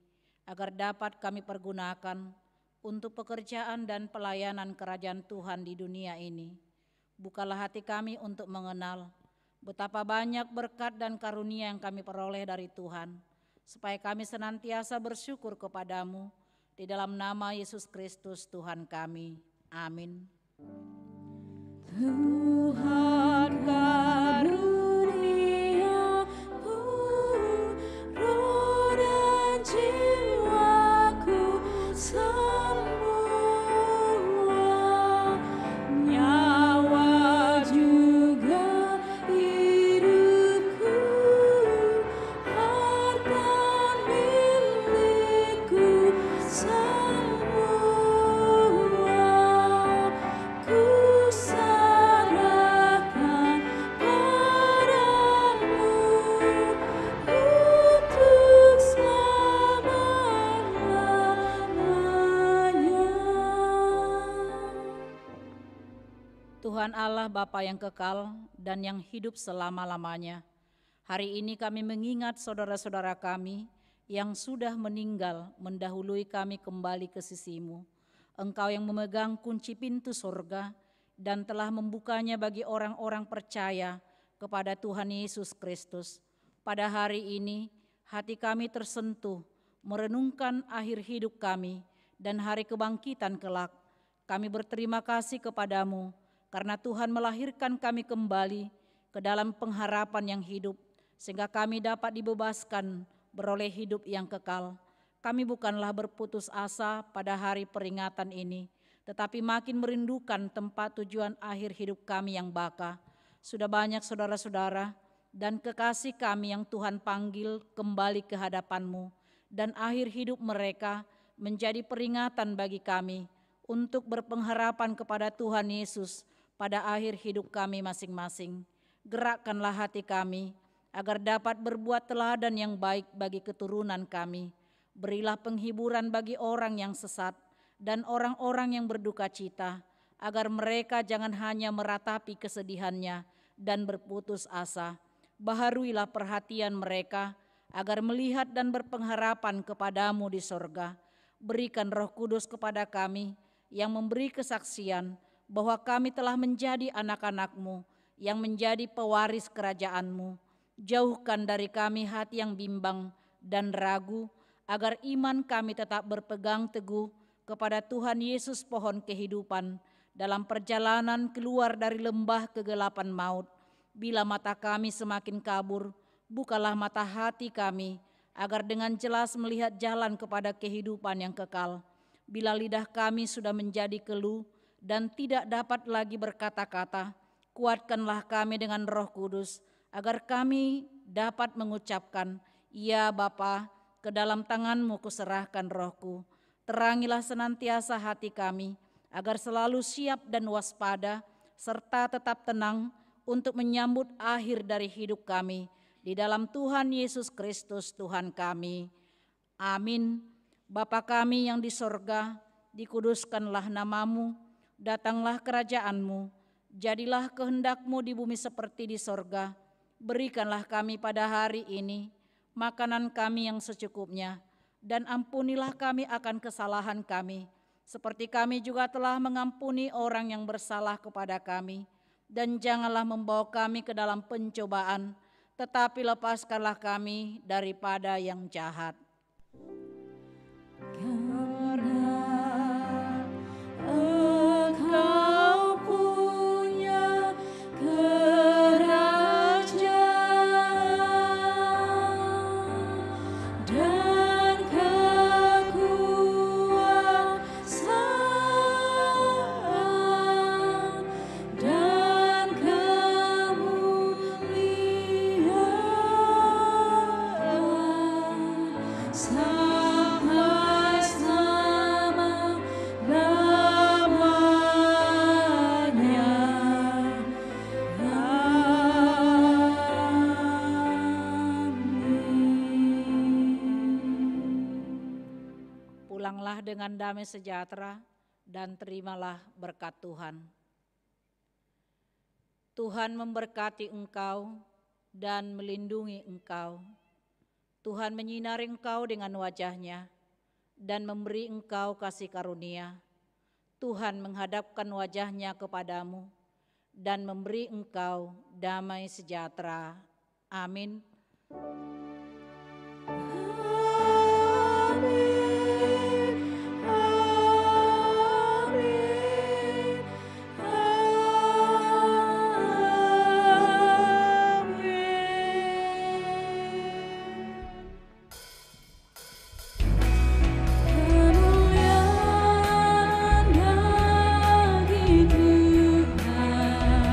Speaker 5: agar dapat kami pergunakan untuk pekerjaan dan pelayanan kerajaan Tuhan di dunia ini. Bukalah hati kami untuk mengenal betapa banyak berkat dan karunia yang kami peroleh dari Tuhan, supaya kami senantiasa bersyukur kepadamu, di dalam nama Yesus Kristus Tuhan kami. Amin.
Speaker 6: Tuhan karuniamu, roh dan jiwaku semua, nyawa juga hidupku, harta milikku semua, ku serahkan padamu untuk selama-lamanya.
Speaker 5: Tuhan Allah Bapa yang kekal dan yang hidup selama-lamanya, hari ini kami mengingat saudara-saudara kami yang sudah meninggal mendahului kami kembali ke sisi-Mu. Engkau yang memegang kunci pintu sorga dan telah membukanya bagi orang-orang percaya kepada Tuhan Yesus Kristus. Pada hari ini hati kami tersentuh merenungkan akhir hidup kami dan hari kebangkitan kelak. Kami berterima kasih kepadamu karena Tuhan melahirkan kami kembali ke dalam pengharapan yang hidup, sehingga kami dapat dibebaskan beroleh hidup yang kekal. Kami bukanlah berputus asa pada hari peringatan ini, tetapi makin merindukan tempat tujuan akhir hidup kami yang baka. Sudah banyak saudara-saudara dan kekasih kami yang Tuhan panggil kembali ke hadapan-Mu, dan akhir hidup mereka menjadi peringatan bagi kami untuk berpengharapan kepada Tuhan Yesus pada akhir hidup kami masing-masing. Gerakkanlah hati kami agar dapat berbuat teladan yang baik bagi keturunan kami. Berilah penghiburan bagi orang yang sesat dan orang-orang yang berduka cita, agar mereka jangan hanya meratapi kesedihannya dan berputus asa. Baharuilah perhatian mereka agar melihat dan berpengharapan kepadamu di sorga. Berikan Roh Kudus kepada kami yang memberi kesaksian bahwa kami telah menjadi anak-anak-Mu yang menjadi pewaris kerajaan-Mu. Jauhkan dari kami hati yang bimbang dan ragu, agar iman kami tetap berpegang teguh kepada Tuhan Yesus pohon kehidupan dalam perjalanan keluar dari lembah kegelapan maut. Bila mata kami semakin kabur, bukalah mata hati kami, agar dengan jelas melihat jalan kepada kehidupan yang kekal. Bila lidah kami sudah menjadi keluh dan tidak dapat lagi berkata-kata, kuatkanlah kami dengan Roh Kudus, agar kami dapat mengucapkan, ya Bapa, ke dalam tangan-Mu kuserahkan rohku. Terangilah senantiasa hati kami, agar selalu siap dan waspada, serta tetap tenang untuk menyambut akhir dari hidup kami, di dalam Tuhan Yesus Kristus Tuhan kami. Amin. Bapa kami yang di sorga, dikuduskanlah nama-Mu, datanglah kerajaan-Mu, jadilah kehendak-Mu di bumi seperti di sorga. Berikanlah kami pada hari ini makanan kami yang secukupnya, dan ampunilah kami akan kesalahan kami, seperti kami juga telah mengampuni orang yang bersalah kepada kami. Dan janganlah membawa kami ke dalam pencobaan, tetapi lepaskanlah kami daripada yang jahat.
Speaker 6: Engkau punya kerajaan dan kekuasaan dan kemuliaan sampai selama-lamanya.
Speaker 5: Pulanglah dengan damai sejahtera dan terimalah berkat Tuhan. Tuhan memberkati engkau dan melindungi engkau. Tuhan menyinari engkau dengan wajah-Nya dan memberi engkau kasih karunia. Tuhan menghadapkan wajah-Nya kepadamu dan memberi engkau damai sejahtera. Amin.
Speaker 6: Kemuliaan bagi Tuhan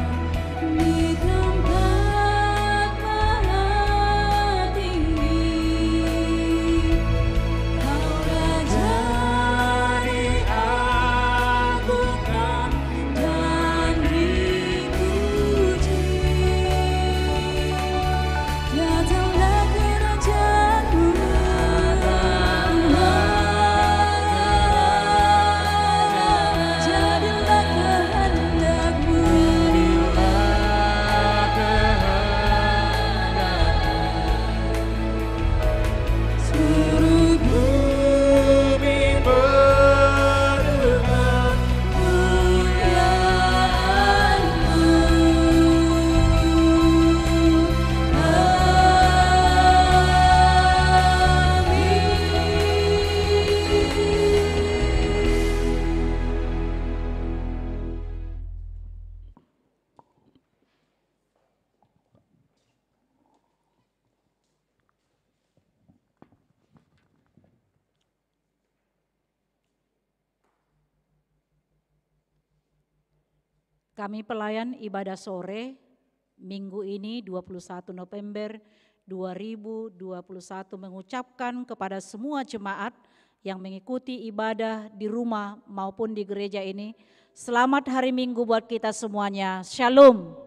Speaker 6: di tempat maha tinggi. Kau Raja diagungkan dan dipuji. Datanglah kerajaan-Mu, jadilah kehendak-Mu, seluruh bumi menuhan kemuliaan-Mu.
Speaker 5: Kami pelayan ibadah sore minggu ini 21 November 2021 mengucapkan kepada semua jemaat yang mengikuti ibadah di rumah maupun di gereja ini, selamat hari Minggu buat kita semuanya. Shalom.